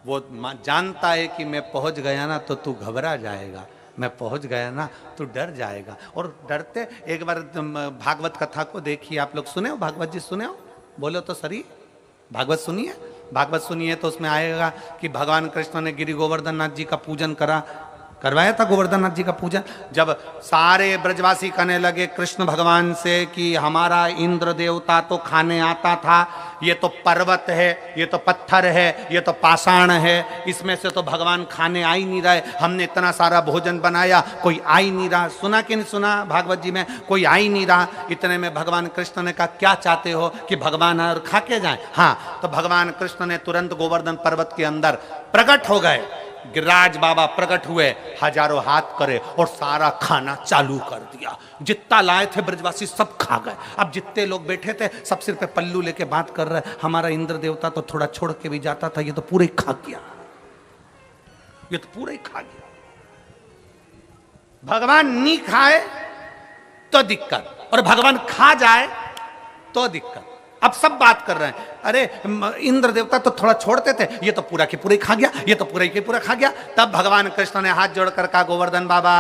Speaker 1: वो जानता है कि मैं पहुंच गया ना तो तू घबरा जाएगा, मैं पहुंच गया ना तो डर जाएगा। और डरते, एक बार भागवत कथा को देखिए, आप लोग सुने हो? भागवत जी सुने हो? बोलो तो सरी, भागवत सुनिए। भागवत सुनिए तो उसमें आएगा कि भगवान कृष्ण ने गिरि गोवर्धन नाथ जी का पूजन करवाया था। गोवर्धन नाथ जी का पूजन जब सारे ब्रजवासी कहने लगे कृष्ण भगवान से कि हमारा इंद्र देवता तो खाने आता था, ये तो पर्वत है, ये तो पत्थर है, ये तो पाषाण है, इसमें से तो भगवान खाने आ ही नहीं रहे। हमने इतना सारा भोजन बनाया, कोई आ ही नहीं रहा। सुना कि नहीं सुना भागवत जी में? कोई आ ही नहीं रहा। इतने में भगवान कृष्ण ने कहा क्या चाहते हो कि भगवान और खा के जाए? हाँ, तो भगवान कृष्ण ने तुरंत गोवर्धन पर्वत के अंदर प्रकट हो गए। गिरिराज बाबा प्रकट हुए, हजारों हाथ करे और सारा खाना चालू कर दिया। जितना लाए थे ब्रजवासी सब खा गए। अब जितने लोग बैठे थे सब सिर पे पल्लू लेके बात कर रहे, हमारा इंद्र देवता तो थोड़ा छोड़ के भी जाता था, ये तो पूरे खा गया, ये तो पूरे खा गया। भगवान नहीं खाए तो दिक्कत, और भगवान खा जाए तो दिक्कत। अब सब बात कर रहे हैं, अरे इंद्र देवता तो थोड़ा छोड़ते थे, ये तो पूरा की पूरी खा गया, ये तो पूरा की पूरा खा गया। तब भगवान कृष्ण ने हाथ जोड़कर कहा गोवर्धन बाबा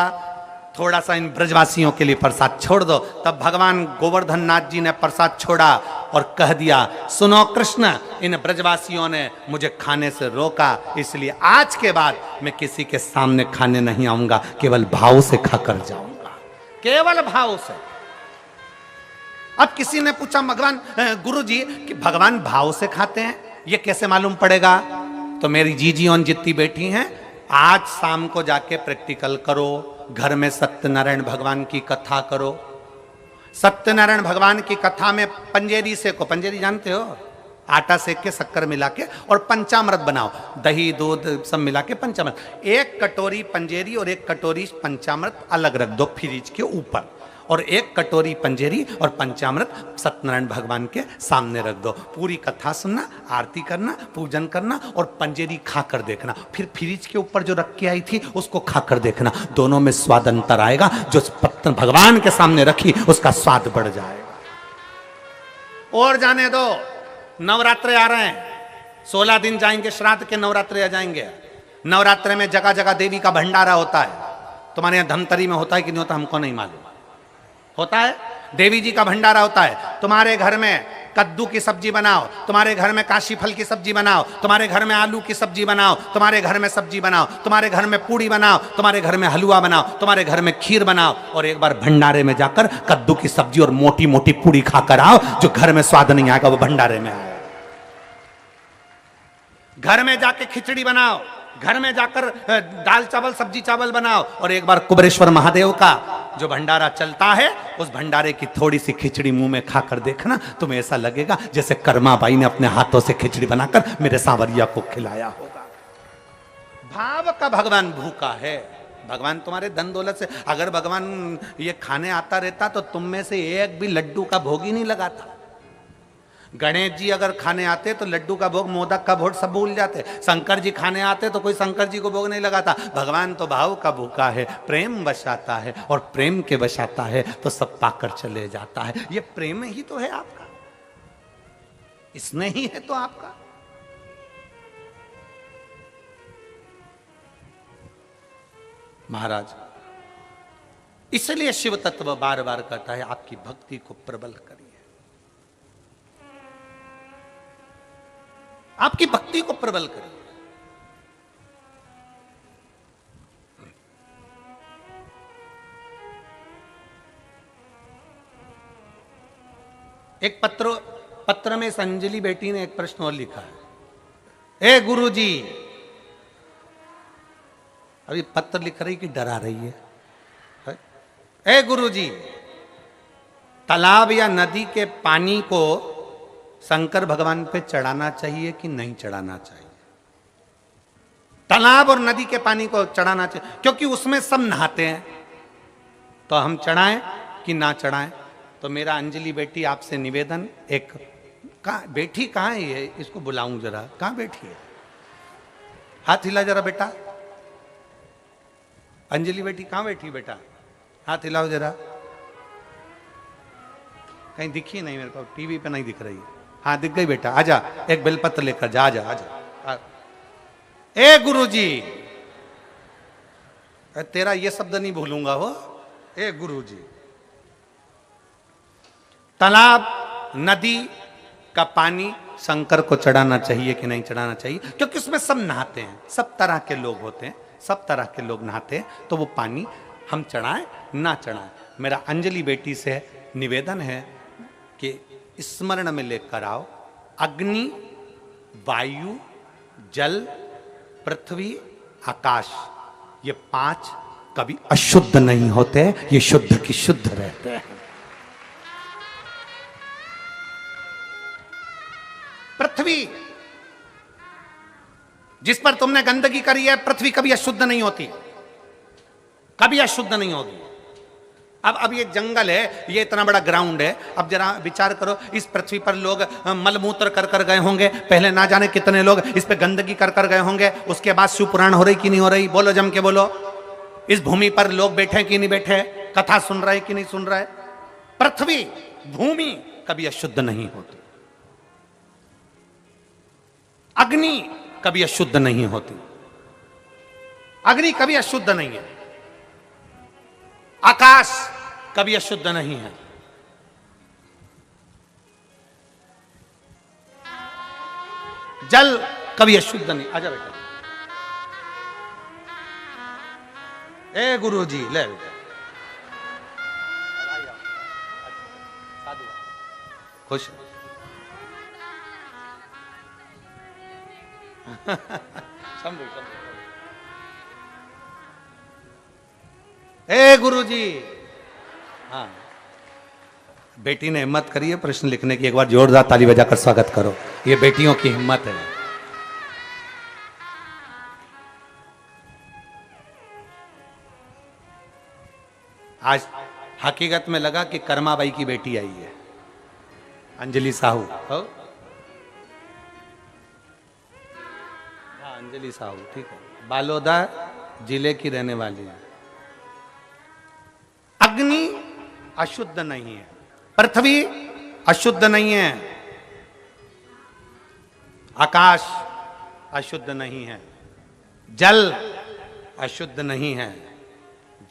Speaker 1: थोड़ा सा इन ब्रजवासियों के लिए प्रसाद छोड़ दो। तब भगवान गोवर्धन नाथ जी ने प्रसाद छोड़ा और कह दिया सुनो कृष्ण, इन ब्रजवासियों ने मुझे खाने से रोका, इसलिए आज के बाद मैं किसी के सामने खाने नहीं आऊंगा, केवल भाव से खाकर जाऊंगा, केवल भाव से। अब किसी ने पूछा भगवान गुरु जी कि भगवान भाव से खाते हैं, ये कैसे मालूम पड़ेगा? तो मेरी जीजी और जितनी बैठी हैं, आज शाम को जाके प्रैक्टिकल करो, घर में सत्यनारायण भगवान की कथा करो। सत्यनारायण भगवान की कथा में पंजेरी सेको, पंजेरी जानते हो? आटा सेक के शक्कर मिला के और पंचामृत बनाओ, दही दूध सब मिला के पंचामृत। एक कटोरी पंजेरी और एक कटोरी पंचामृत अलग रख दो फ्रिज के ऊपर, और एक कटोरी पंजेरी और पंचामृत सत्यनारायण भगवान के सामने रख दो। पूरी कथा सुनना, आरती करना, पूजन करना और पंजेरी खाकर देखना। फिर फ्रिज के ऊपर जो रख के आई थी उसको खाकर देखना, दोनों में स्वाद अंतर आएगा। जो भगवान के सामने रखी उसका स्वाद बढ़ जाएगा। और जाने दो, नवरात्रे आ रहे हैं, 16 दिन जाएंगे, श्राद्ध के नवरात्रे आ जाएंगे। नवरात्रे में जगह जगह देवी का भंडारा होता है। तुम्हारे यहाँ धमतरी में होता है कि नहीं होता हमको नहीं मालूम, होता है। देवी जी का भंडारा होता है। तुम्हारे घर में कद्दू की सब्जी बनाओ, तुम्हारे घर में काशी फल की सब्जी बनाओ, तुम्हारे घर में आलू की सब्जी बनाओ, तुम्हारे घर में सब्जी बनाओ, तुम्हारे घर में पूड़ी बनाओ, तुम्हारे घर में हलवा बनाओ, तुम्हारे घर में खीर बनाओ और एक बार भंडारे में जाकर कद्दू की सब्जी और मोटी मोटी पूड़ी खाकर आओ। जो घर में स्वाद नहीं आएगा वो भंडारे में आएगा। घर में जाके खिचड़ी बनाओ, घर में जाकर दाल चावल सब्जी चावल बनाओ और एक बार कुबेरेश्वर महादेव का जो भंडारा चलता है उस भंडारे की थोड़ी सी खिचड़ी मुंह में खाकर देखना, तुम्हें ऐसा लगेगा जैसे कर्मा बाई ने अपने हाथों से खिचड़ी बनाकर मेरे सांवरिया को खिलाया होगा। भाव का भगवान भूखा है। भगवान तुम्हारे धन दौलत से, अगर भगवान ये खाने आता रहता तो तुम में से एक भी लड्डू का भोग ही नहीं लगाता। गणेश जी अगर खाने आते तो लड्डू का भोग, मोदक का भोग सब भूल जाते। शंकर जी खाने आते तो कोई शंकर जी को भोग नहीं लगाता। भगवान तो भाव का भूखा है, प्रेम बसाता है और प्रेम के बसाता है तो सब पाकर चले जाता है। ये प्रेम ही तो है आपका, इसमें ही है तो आपका। महाराज इसलिए शिव तत्व बार बार कहता है आपकी भक्ति को प्रबल करिए, आपकी भक्ति को प्रबल करिए। एक पत्र में संजलि बेटी ने एक प्रश्न और लिखा है। ए गुरुजी, अभी पत्र लिख रही कि डरा रही है? ए गुरुजी, तालाब या नदी के पानी को शंकर भगवान पे चढ़ाना चाहिए कि नहीं चढ़ाना चाहिए? तालाब और नदी के पानी को चढ़ाना चाहिए क्योंकि उसमें सब नहाते हैं, तो हम चढ़ाएं कि ना चढ़ाएं? तो मेरा अंजलि बेटी आपसे निवेदन, एक बेटी कहाँ है ये, इसको बुलाऊं जरा, कहाँ बैठी है? हाथ हिला जरा बेटा। अंजलि बेटी कहाँ बैठी बेटा? हाथ हिलाओ जरा। कहीं दिखी नहीं मेरे को, टीवी पे नहीं दिख रही है। हाँ दिख गई बेटा, आजा, एक बेलपत्र लेकर जा, आजा आजा। ए गुरुजी, तेरा ये शब्द नहीं भूलूंगा हो। ए गुरुजी, तालाब नदी का पानी शंकर को चढ़ाना चाहिए कि नहीं चढ़ाना चाहिए? क्योंकि उसमें सब नहाते हैं, सब तरह के लोग होते हैं, सब तरह के लोग नहाते हैं, तो वो पानी हम चढ़ाएं ना चढ़ाएं? मेरा अंजलि बेटी से निवेदन है कि स्मरण में लेकर आओ, अग्नि, वायु, जल, पृथ्वी, आकाश, ये 5 कभी अशुद्ध नहीं होते, ये शुद्ध की शुद्ध रहते हैं। पृथ्वी जिस पर तुमने गंदगी करी है, पृथ्वी कभी अशुद्ध नहीं होती, कभी अशुद्ध नहीं होगी। अब ये जंगल है, ये इतना बड़ा ग्राउंड है, अब जरा विचार करो, इस पृथ्वी पर लोग मलमूत्र कर कर गए होंगे, पहले ना जाने कितने लोग इस पे गंदगी कर कर गए होंगे, उसके बाद शिव पुराण हो रही कि नहीं हो रही? बोलो जम के बोलो। इस भूमि पर लोग बैठे कि नहीं बैठे, कथा सुन रहे कि नहीं सुन रहे? पृथ्वी, भूमि कभी अशुद्ध नहीं होती, अग्नि कभी अशुद्ध नहीं होती, अग्नि कभी अशुद्ध नहीं है, आकाश कभी अशुद्ध नहीं है, जल कभी अशुद्ध नहीं। आजा बेटा, ए गुरुजी ले बेटा, खुश समझो। ए गुरुजी, हाँ बेटी ने हिम्मत करी है प्रश्न लिखने की, एक बार जोरदार ताली बजाकर स्वागत करो। ये बेटियों की हिम्मत है। आज हकीकत में लगा कि कर्माबाई की बेटी आई है, अंजलि साहू। हो? हाँ, अंजलि साहू, ठीक है। बालोदा जिले की रहने वाली है। अग्नि अशुद्ध नहीं है, पृथ्वी अशुद्ध नहीं है, आकाश अशुद्ध नहीं है, जल अशुद्ध नहीं है।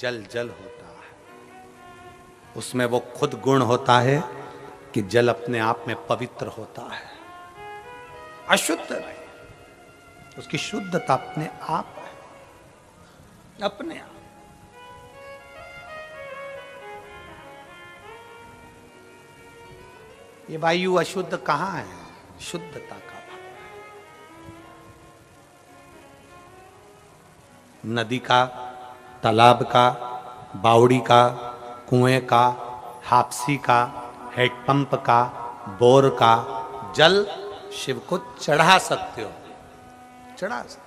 Speaker 1: जल जल होता है, उसमें वो खुद गुण होता है कि जल अपने आप में पवित्र होता है, अशुद्ध नहीं, उसकी शुद्धता अपने आप है, अपने आप। ये वायु अशुद्ध कहां है? शुद्धता का भाव है। नदी का, तालाब का, बावड़ी का, कुएं का, हापसी का, हेडपंप का, बोर का जल शिव को चढ़ा सकते हो, चढ़ा सकते।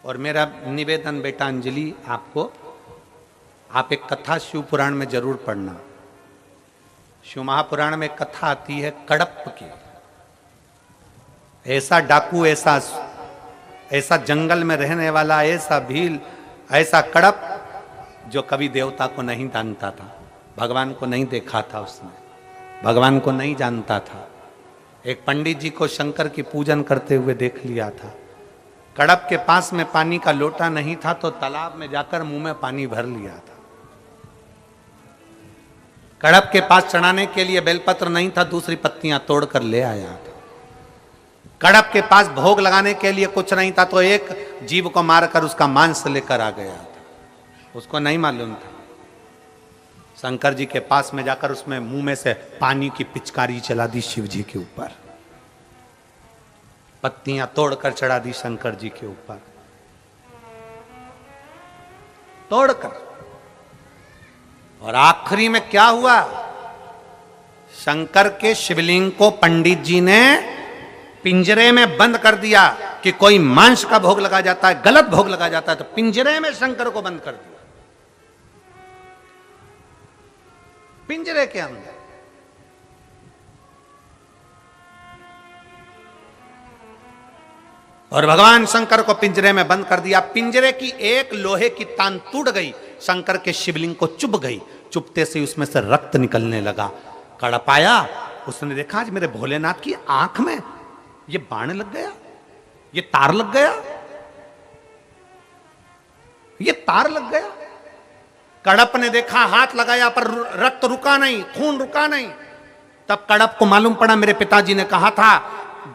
Speaker 1: और मेरा निवेदन बेटा अंजलि आपको, आप एक कथा शिव पुराण में जरूर पढ़ना। शिव महापुराण में कथा आती है कड़प की। ऐसा डाकू, ऐसा जंगल में रहने वाला, ऐसा भील, ऐसा कड़प जो कभी देवता को नहीं जानता था, भगवान को नहीं देखा था, उसने भगवान को नहीं जानता था। एक पंडित जी को शंकर की पूजन करते हुए देख लिया था। कड़प के पास में पानी का लोटा नहीं था तो तालाब में जाकर मुंह में पानी भर लिया था। कड़प के पास चढ़ाने के लिए बेलपत्र नहीं था, दूसरी पत्तियां तोड़कर ले आया था। कड़प के पास भोग लगाने के लिए कुछ नहीं था तो एक जीव को मारकर उसका मांस लेकर आ गया था, उसको नहीं मालूम था। शंकर जी के पास में जाकर उसमें मुंह में से पानी की पिचकारी चला दी शिव जी के ऊपर, पत्तियां तोड़कर चढ़ा दी शंकर जी के ऊपर, तोड़कर। और आखिरी में क्या हुआ? शंकर के शिवलिंग को पंडित जी ने पिंजरे में बंद कर दिया कि कोई मांस का भोग लगा जाता है, गलत भोग लगा जाता है, तो पिंजरे में शंकर को बंद कर दिया, पिंजरे के अंदर। और भगवान शंकर को पिंजरे में बंद कर दिया। पिंजरे की एक लोहे की तान टूट गई, शंकर के शिवलिंग को चुभ गई। चुभते से उसमें से रक्त निकलने लगा। कड़प आया, उसने देखा आज मेरे भोलेनाथ की आंख में ये बाण लग गया, ये तार लग गया, ये तार लग गया। कड़प ने देखा, हाथ लगाया पर रक्त रुका नहीं, खून रुका नहीं। तब कड़प को मालूम पड़ा मेरे पिताजी ने कहा था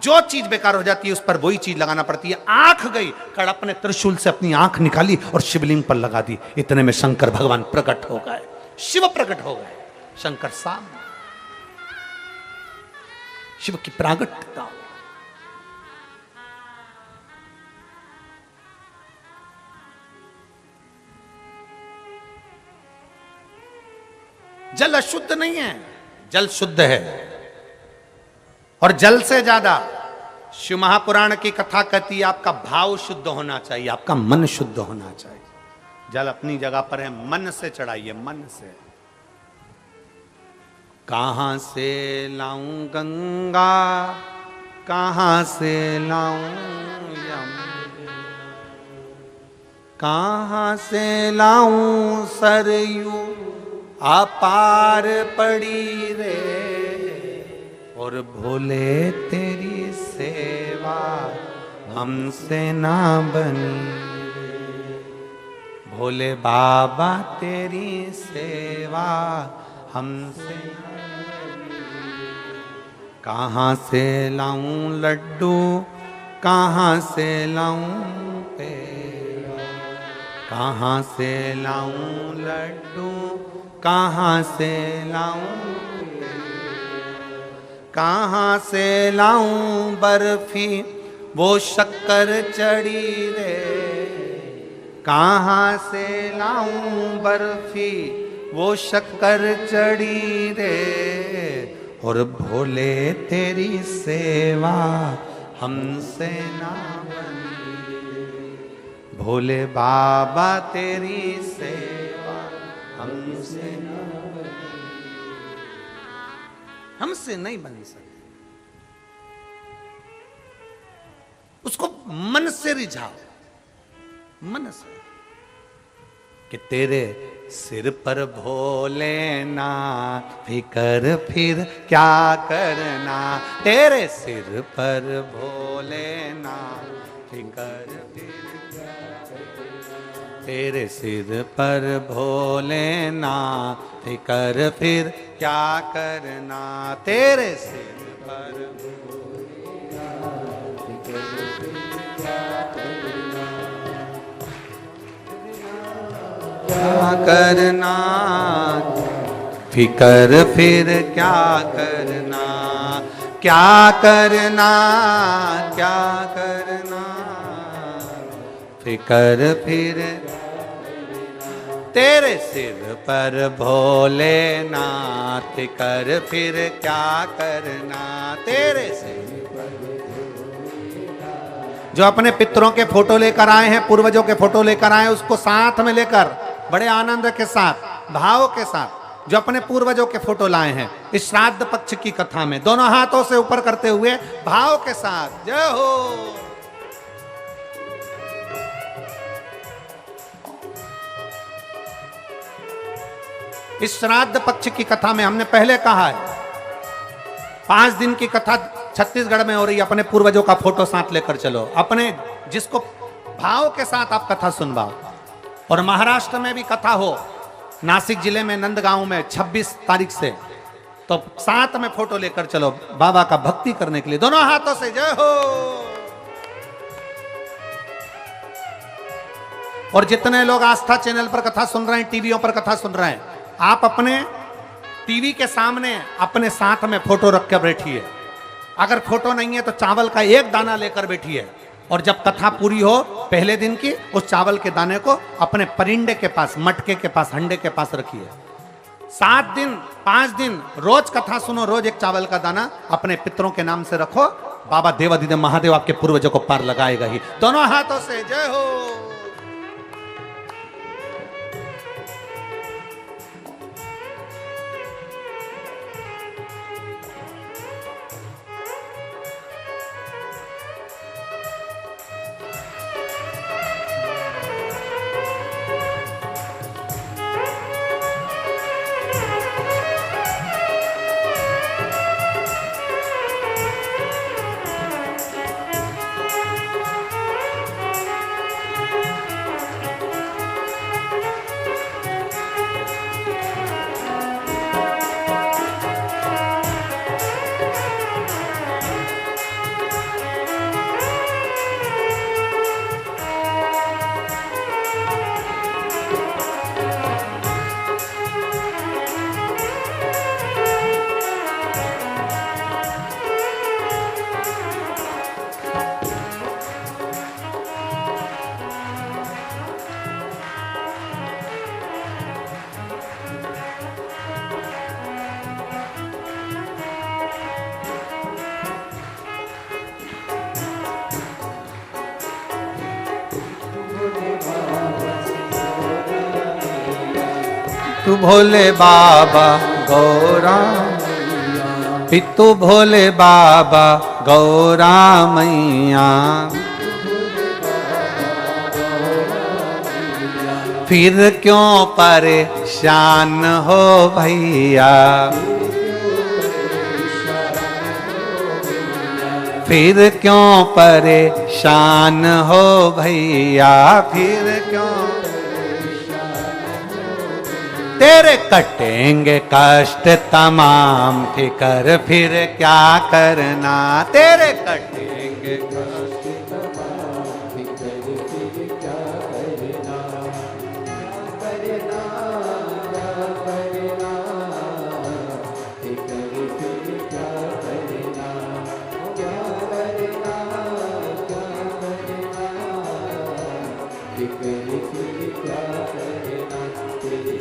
Speaker 1: जो चीज बेकार हो जाती है उस पर वही चीज लगाना पड़ती है। आंख गई, कड़प ने त्रिशूल से अपनी आंख निकाली और शिवलिंग पर लगा दी। इतने में शंकर भगवान प्रकट हो गए, शिव प्रकट हो गए। शंकर सामने, शिव की प्रागट्यता। जल अशुद्ध नहीं है, जल शुद्ध है। और जल से ज्यादा शिव महापुराण की कथा कहती है आपका भाव शुद्ध होना चाहिए, आपका मन शुद्ध होना चाहिए। जल अपनी जगह पर है, मन से चढ़ाइए, मन से। कहां से लाऊं गंगा, कहां से लाऊं यमुना, कहां से लाऊं सरयू अपार पड़ी रे। और भोले तेरी सेवा हमसे ना बनी रे, भोले बाबा तेरी सेवा हमसे ना बनी। कहाँ से लाऊं लड्डू, कहाँ से लाऊं पेड़ा, कहाँ से लाऊं लड्डू, कहाँ से लाऊं, कहाँ से लाऊं बर्फी वो शक्कर चढ़ी रे, कहाँ से लाऊं बर्फी वो शक्कर चढ़ी रे। और भोले तेरी सेवा हमसे ना बनी रे, भोले बाबा तेरी सेवा हमसे नहीं बन सकती। उसको मन से रिझाओ, मन से, कि तेरे सिर पर भोलेनाथ फिकर फिर क्या करना, तेरे सिर पर भोलेनाथ फिकर फिर, तेरे सिर पर भोलेनाथ फिकर फिर क्या करना, तेरे सिर पर क्या करना, फिकर फिर क्या करना, क्या करना, क्या करना, फिकर फिर, तेरे सिर पर भोलेनाथ फिकर फिर क्या करना, तेरे सिर पर। जो अपने पितरों के फोटो लेकर आए हैं, पूर्वजों के फोटो लेकर आए हैं, उसको साथ में लेकर बड़े आनंद के साथ, भाव के साथ, जो अपने पूर्वजों के फोटो लाए हैं इस श्राद्ध पक्ष की कथा में, दोनों हाथों से ऊपर करते हुए भाव के साथ जय हो। इस श्राद्ध पक्ष की कथा में हमने पहले कहा है 5 दिन की कथा छत्तीसगढ़ में हो रही है। अपने पूर्वजों का फोटो साथ लेकर चलो, अपने जिसको भाव के साथ आप कथा सुनवाओ। और महाराष्ट्र में भी कथा हो, नासिक जिले में नंदगांव में 26 तारीख से, तो साथ में फोटो लेकर चलो बाबा का भक्ति करने के लिए, दोनों हाथों से जय हो। और जितने लोग आस्था चैनल पर कथा सुन रहे हैं, टीवियों पर कथा सुन रहे हैं, आप अपने टीवी के सामने अपने साथ में फोटो रख कर बैठिए। अगर फोटो नहीं है तो चावल का एक दाना लेकर बैठिए, और जब कथा पूरी हो पहले दिन की, उस चावल के दाने को अपने परिंडे के पास, मटके के पास, हंडे के पास रखिए। 7 दिन 5 दिन रोज कथा सुनो, रोज एक चावल का दाना अपने पितरों के नाम से रखो। बाबा देवाधिदेव महादेव आपके पूर्वजों को पार लगाएगा ही। दोनों हाथों से जय हो। तू भोले बाबा गौरा, पितु भोले बाबा गौरा मैया, फिर क्यों परेशान हो भैया, फिर क्यों परेशान हो भैया, फिर क्यों, तेरे कटेंगे कष्ट तमाम, फिकर फिर क्या करना, तेरे कटेंगे कष्ट तमाम, फिकर फिर क्या करना, करना, करना, फिकर फिर क्या करना, क्या करना, क्या करना, फिकर फिर क्या करना, तेरे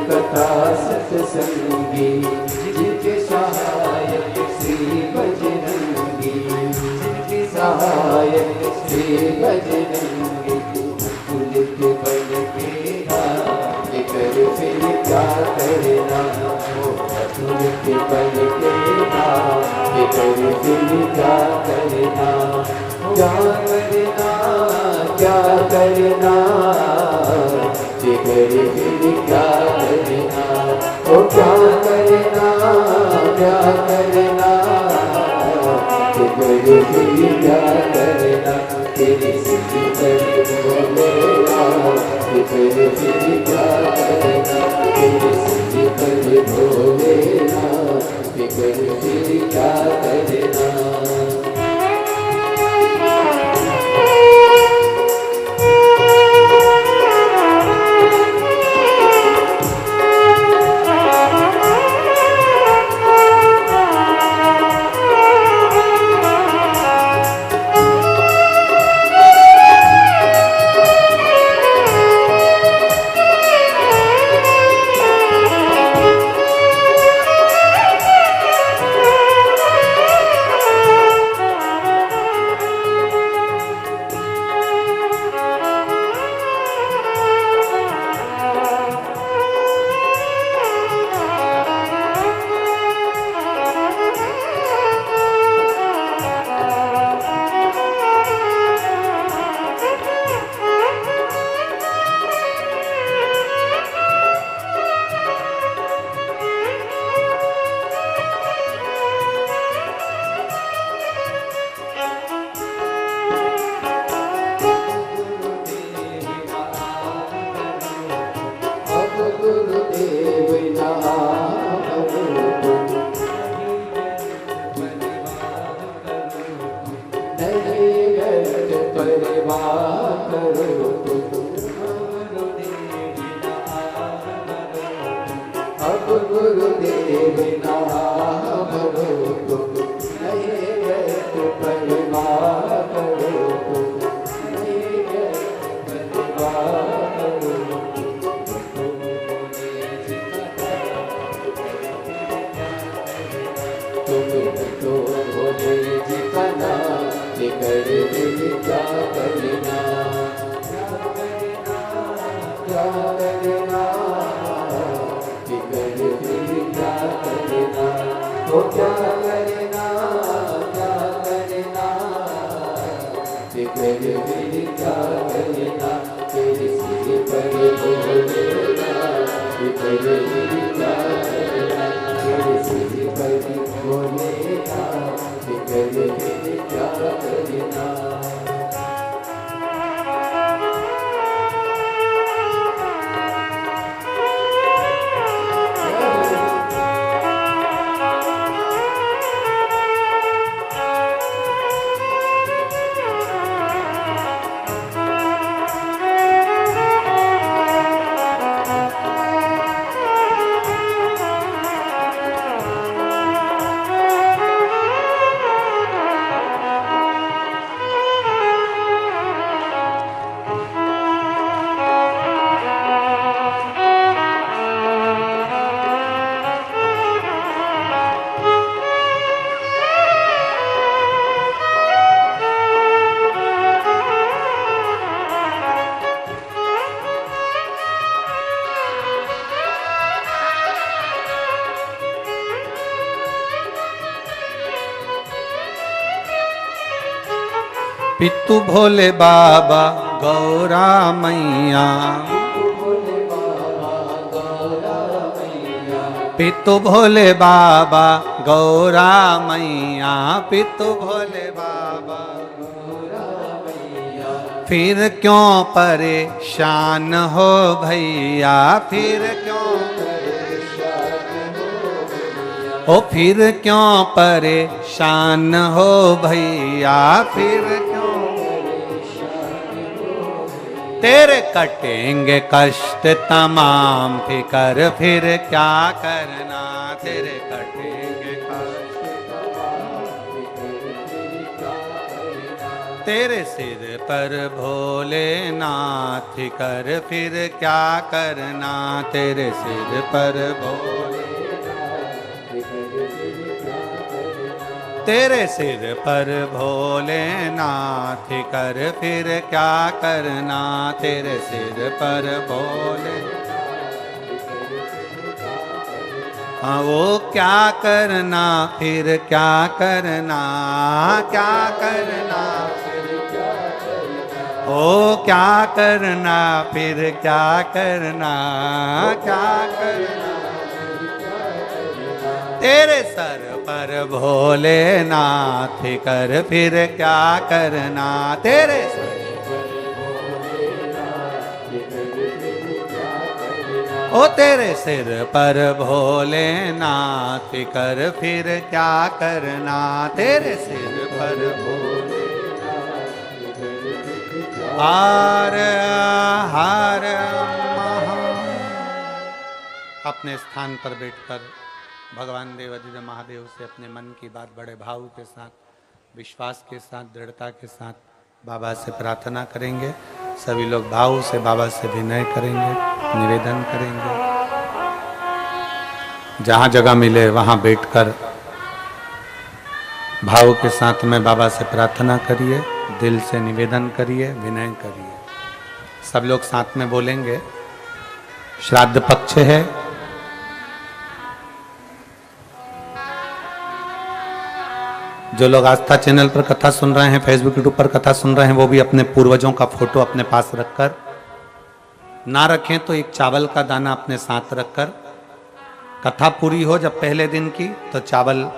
Speaker 3: कथा सत्संगी, जिनके सहायक श्री बजरंगी, जिनके सहायक श्री बजरंगी। फूल के बल के हाथ कर फिर क्या करना, फूल के बल के हाथ कर फिर क्या करना, क्या करना क्या करना, फिर क्या करना, ओ क्या करना क्या करना, फिर क्या करना, तेरी सिद्धि कर भोलेना, फिर क्या करना, तेरी सिद्धि कर भोलेना, फिर क्या करना।
Speaker 1: पितु भोले बाबा गौरा मैया, पितु भोले बाबा गौरा मैया, पितु भोले बाबा फिर क्यों परेशान हो भैया, फिर क्यों ओ फिर क्यों परेशान हो भैया, फिर क्यों तेरे कटेंगे कष्ट तमाम, फिकर फिर क्या करना, तेरे कटेंगे कष्ट, तेरे सिर पर भोलेनाथ कर फिर क्या करना, तेरे सिर पर भोले, तेरे सिर पर भोलेनाथ कर फिर क्या करना, तेरे सिर पर भोले, हाँ वो क्या करना फिर क्या करना, क्या करना ओ क्या करना फिर क्या करना, क्या करना तेरे सर पर भोलेनाथ कर फिर क्या करना, तेरे सर ओ तेरे सिर पर भोलेनाथ कर फिर क्या करना, तेरे सिर पर भोले, हर हर महा। अपने स्थान पर बैठकर भगवान देवाधिदेव महादेव से अपने मन की बात बड़े भाव के साथ, विश्वास के साथ, दृढ़ता के साथ बाबा से प्रार्थना करेंगे। सभी लोग भाव से बाबा से विनय करेंगे, निवेदन करेंगे। जहाँ जगह मिले वहाँ बैठकर भाव के साथ में बाबा से प्रार्थना करिए, दिल से निवेदन करिए, विनय करिए। सब लोग साथ में बोलेंगे। श्राद्ध पक्ष है, जो लोग आस्था चैनल पर कथा सुन रहे हैं, फेसबुक यूट्यूब पर कथा सुन रहे हैं, वो भी अपने पूर्वजों का फोटो अपने पास रखकर, ना रखें तो एक चावल का दाना अपने साथ रखकर, कथा पूरी हो जब पहले दिन की तो चावल,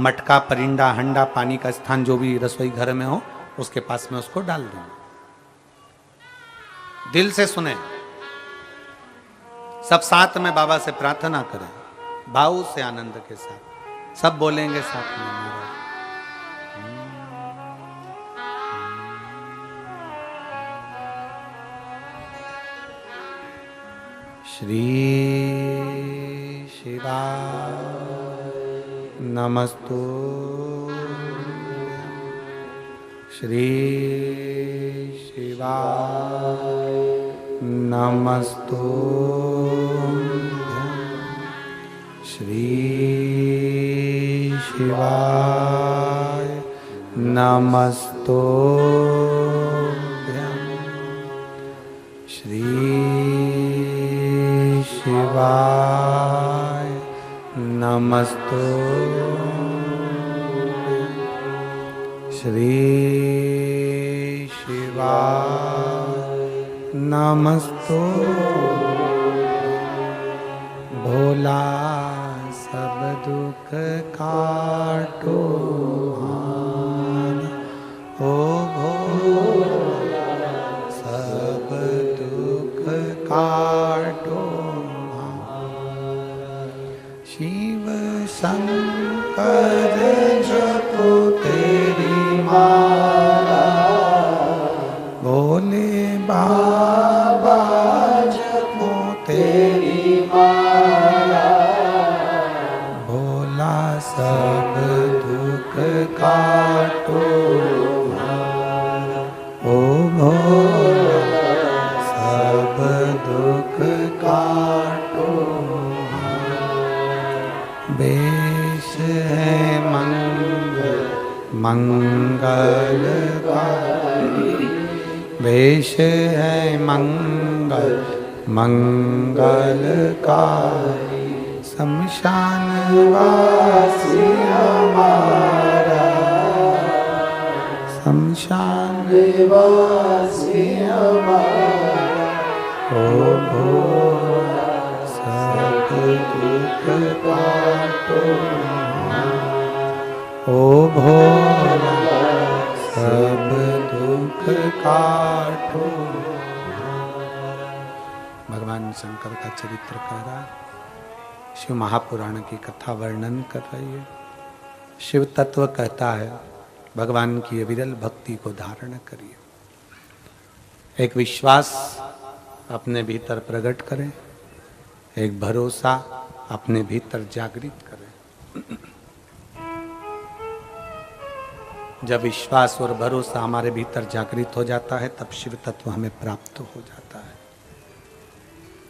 Speaker 1: मटका, परिंडा, हंडा, पानी का स्थान जो भी रसोई घर में हो उसके पास में उसको डाल दें। दिल से सुने, सब साथ में बाबा से प्रार्थना करें, भाव से, आनंद के साथ। सब बोलेंगे साथ में। श्री शिवाय नमस्तु, श्री शिवाय नमस्तु, श्री शिवाय नमस्तु, श्री शिवाय नमस्तु, श्री शिवाय नमस्तु। भोला सब दुख काटो हान, ओ भोला सब दुख काटो, शिव शंकर जपो तेरी माला, भोले बाबा जपो तेरी माला, भोला सब दुख काटो, ओ भोला सब दुख काटो। वेश है मंगलकारी, वेश है मंगलकारी, शमशान वासी हमारा, शमशान वासी हमारा, ओ भोला सब दुख काटो, ओ भोला सब दुख काटो। भगवान शंकर का चरित्र कह रहा है, शिव महापुराण की कथा वर्णन कर रही है। शिव तत्व कहता है भगवान की विरल भक्ति को धारण करिए, एक विश्वास अपने भीतर प्रकट करें, एक भरोसा अपने भीतर जागृत करें। जब विश्वास और भरोसा हमारे भीतर जागृत हो जाता है तब शिव तत्व हमें प्राप्त हो जाता है,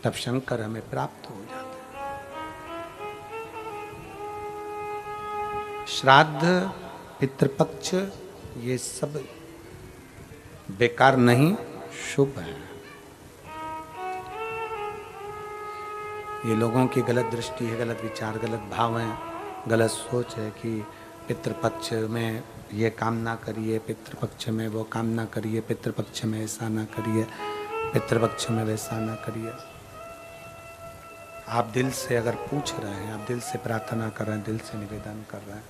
Speaker 1: तब शंकर हमें प्राप्त हो जाता है। श्राद्ध, पितृपक्ष ये सब बेकार नहीं, शुभ है। ये लोगों की गलत दृष्टि है, गलत विचार, गलत भाव है, गलत सोच है कि पितृपक्ष में ये काम ना करिए, पितृपक्ष में वो काम ना करिए, पितृपक्ष में ऐसा ना करिए, पितृपक्ष में वैसा ना करिए। आप दिल से अगर पूछ रहे हैं, आप दिल से प्रार्थना कर रहे हैं, दिल से निवेदन कर रहे हैं,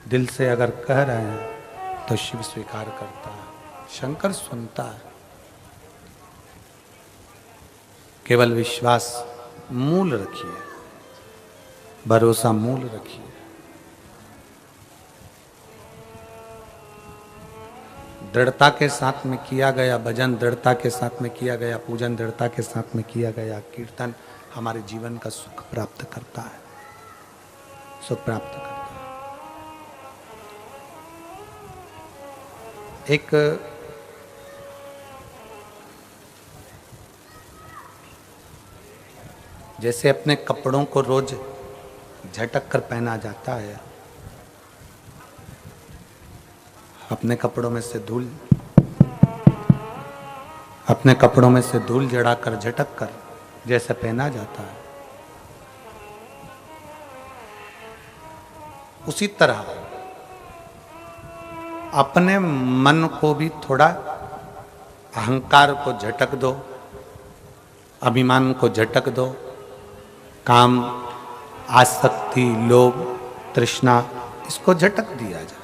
Speaker 1: दिल से अगर कह रहे हैं तो शिव स्वीकार करता है, शंकर सुनता है। केवल विश्वास मूल रखिए, भरोसा मूल रखिए। दृढ़ता के साथ में किया गया भजन, दृढ़ता के साथ में किया गया पूजन, दृढ़ता के साथ में किया गया कीर्तन हमारे जीवन का सुख प्राप्त करता है, सुख प्राप्त करता है। एक जैसे अपने कपड़ों को रोज झटक कर पहना जाता है, अपने कपड़ों में से धूल जड़ाकर झटक कर जैसे पहना जाता है, उसी तरह अपने मन को भी थोड़ा अहंकार को झटक दो, अभिमान को झटक दो, काम, आसक्ति, लोभ, तृष्णा, इसको झटक दिया जाए।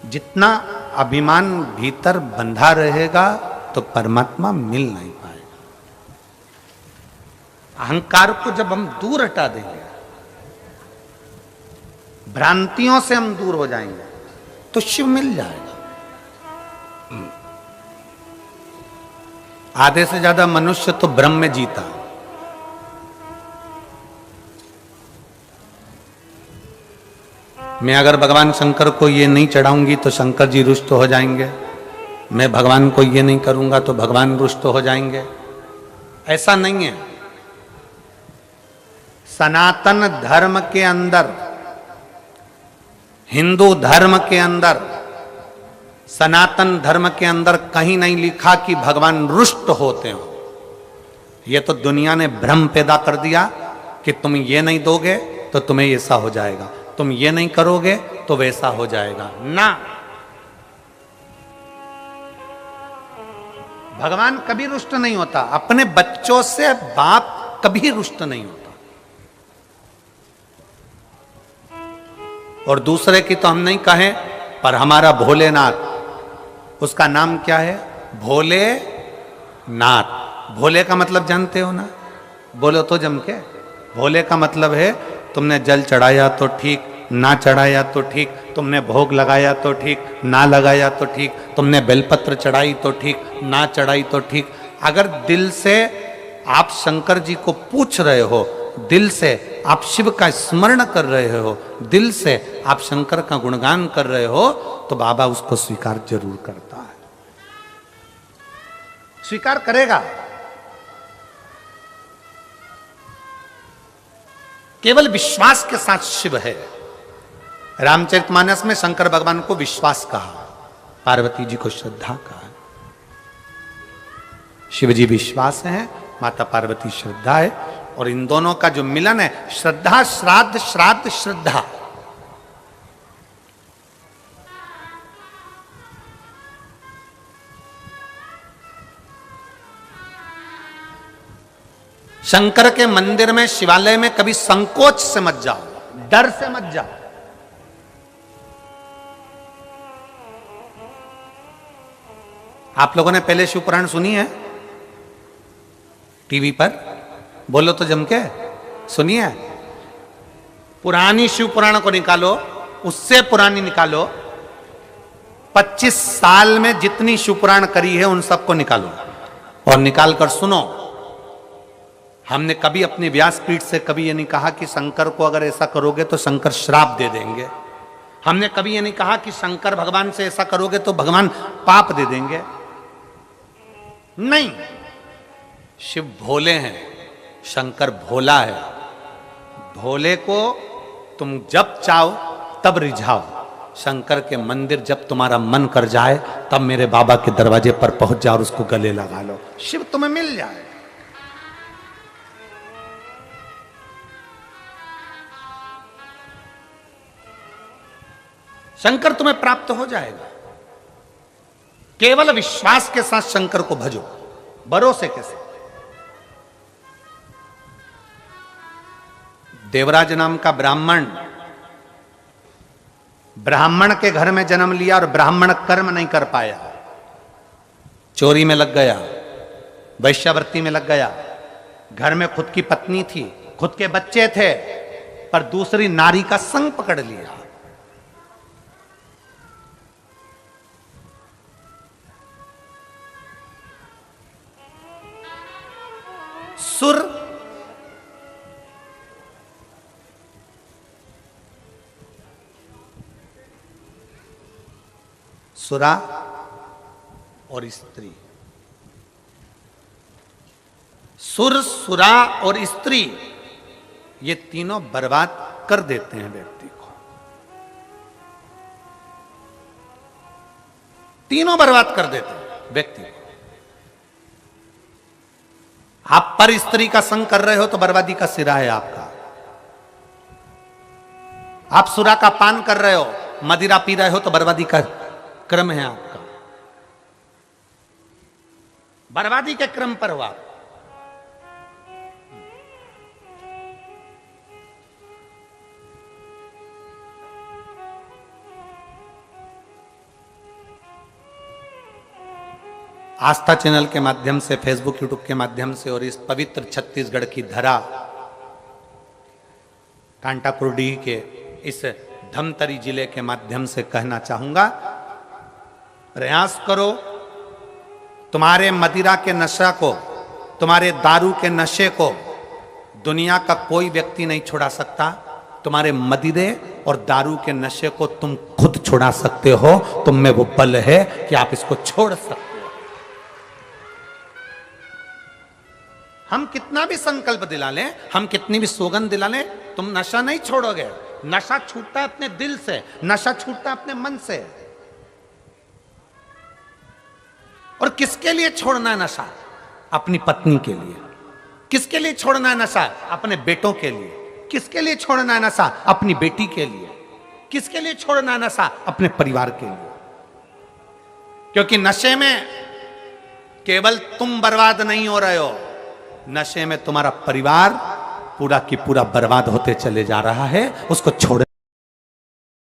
Speaker 1: जितना अभिमान भीतर बंधा रहेगा तो परमात्मा मिल नहीं पाएगा। अहंकार को जब हम दूर हटा देंगे, भ्रांतियों से हम दूर हो जाएंगे तो शिव मिल जाएगा। आधे से ज्यादा मनुष्य तो भ्रम में जीता। मैं अगर भगवान शंकर को ये नहीं चढ़ाऊंगी तो शंकर जी रुष्ट हो जाएंगे, मैं भगवान को ये नहीं करूंगा तो भगवान रुष्ट हो जाएंगे। ऐसा नहीं है। सनातन धर्म के अंदर, हिंदू धर्म के अंदर, सनातन धर्म के अंदर कहीं नहीं लिखा कि भगवान रुष्ट होते हो। ये तो दुनिया ने भ्रम पैदा कर दिया कि तुम ये नहीं दोगे तो तुम्हें ऐसा हो जाएगा, तुम ये नहीं करोगे तो वैसा हो जाएगा। ना, भगवान कभी रुष्ट नहीं होता। अपने बच्चों से बाप कभी रुष्ट नहीं होता। और दूसरे की तो हम नहीं कहें, पर हमारा भोलेनाथ, उसका नाम क्या है? भोले नाथ। भोले का मतलब जानते हो ना? बोलो तो जम के। भोले का मतलब है तुमने जल चढ़ाया तो ठीक, ना चढ़ाया तो ठीक, तुमने भोग लगाया तो ठीक, ना लगाया तो ठीक, तुमने बेलपत्र चढ़ाई तो ठीक, ना चढ़ाई तो ठीक। अगर दिल से आप शंकर जी को पूछ रहे हो, दिल से आप शिव का स्मरण कर रहे हो, दिल से आप शंकर का गुणगान कर रहे हो, तो बाबा उसको स्वीकार जरूर करता है, स्वीकार करेगा। केवल विश्वास के साथ शिव है। रामचरितमानस में शंकर भगवान को विश्वास कहा, पार्वती जी को श्रद्धा कहा। शिव जी विश्वास है, माता पार्वती श्रद्धा है, और इन दोनों का जो मिलन है, श्रद्धा श्राद्ध, श्राद्ध श्रद्धा। शंकर के मंदिर में, शिवालय में कभी संकोच से मत जाओ, डर से मत जाओ। आप लोगों ने पहले शिव पुराण सुनी है टीवी पर? बोलो तो जम के, सुनिए। पुरानी शिव पुराण को निकालो, उससे पुरानी निकालो, 25 साल में जितनी शिव पुराण करी है उन सबको निकालो और निकाल कर सुनो। हमने कभी अपनी व्यासपीठ से कभी ये नहीं कहा कि शंकर को अगर ऐसा करोगे तो शंकर श्राप दे देंगे। हमने कभी ये नहीं कहा कि शंकर भगवान से ऐसा करोगे तो भगवान पाप दे देंगे। नहीं, शिव भोले हैं, शंकर भोला है। भोले को तुम जब चाहो तब रिझाओ, शंकर के मंदिर जब तुम्हारा मन कर जाए तब मेरे बाबा के दरवाजे पर पहुंच जाओ और उसको गले लगा लो, शिव तुम्हें मिल जाए। शंकर तुम्हें प्राप्त हो जाएगा। केवल विश्वास के साथ शंकर को भजो, भरोसे के साथ। देवराज नाम का ब्राह्मण के घर में जन्म लिया और ब्राह्मण कर्म नहीं कर पाया, चोरी में लग गया, वैश्यावृत्ति में लग गया। घर में खुद की पत्नी थी, खुद के बच्चे थे, पर दूसरी नारी का संग पकड़ लिया। सुर सुरा और स्त्री, सुर, सुरा और स्त्री, ये तीनों बर्बाद कर देते हैं व्यक्ति को। तीनों बर्बाद कर देते हैं व्यक्ति को। आप पर स्त्री का संग कर रहे हो तो बर्बादी का सिरा है आपका। आप सुरा का पान कर रहे हो, मदिरा पी रहे हो तो बर्बादी का क्रम है आपका, बर्बादी के क्रम पर हो आप। आस्था चैनल के माध्यम से, फेसबुक यूट्यूब के माध्यम से और इस पवित्र छत्तीसगढ़ की धरा, कांटापुरडीह के इस धमतरी जिले के माध्यम से कहना चाहूंगा, प्रयास करो तुम्हारे मदिरा के नशा को, तुम्हारे दारू के नशे को दुनिया का कोई व्यक्ति नहीं छुड़ा सकता। तुम्हारे मदिरे और दारू के नशे को तुम खुद छुड़ा सकते हो। तुम में वो बल है कि आप इसको छोड़ सकते हो। हम कितना भी संकल्प दिला लें, हम कितनी भी सौगंध दिला लें, तुम नशा नहीं छोड़ोगे। नशा छूटता है अपने दिल से, नशा छूटता है अपने मन से। और किसके लिए छोड़ना है नशा? अपनी पत्नी के लिए। किसके लिए छोड़ना है नशा? अपने बेटों के लिए। किसके लिए छोड़ना है नशा? अपनी बेटी के लिए। किसके लिए छोड़ना है नशा? अपने परिवार के लिए। क्योंकि नशे में केवल तुम बर्बाद नहीं हो रहे हो, नशे में तुम्हारा परिवार पूरा की पूरा बर्बाद होते चले जा रहा है। उसको छोड़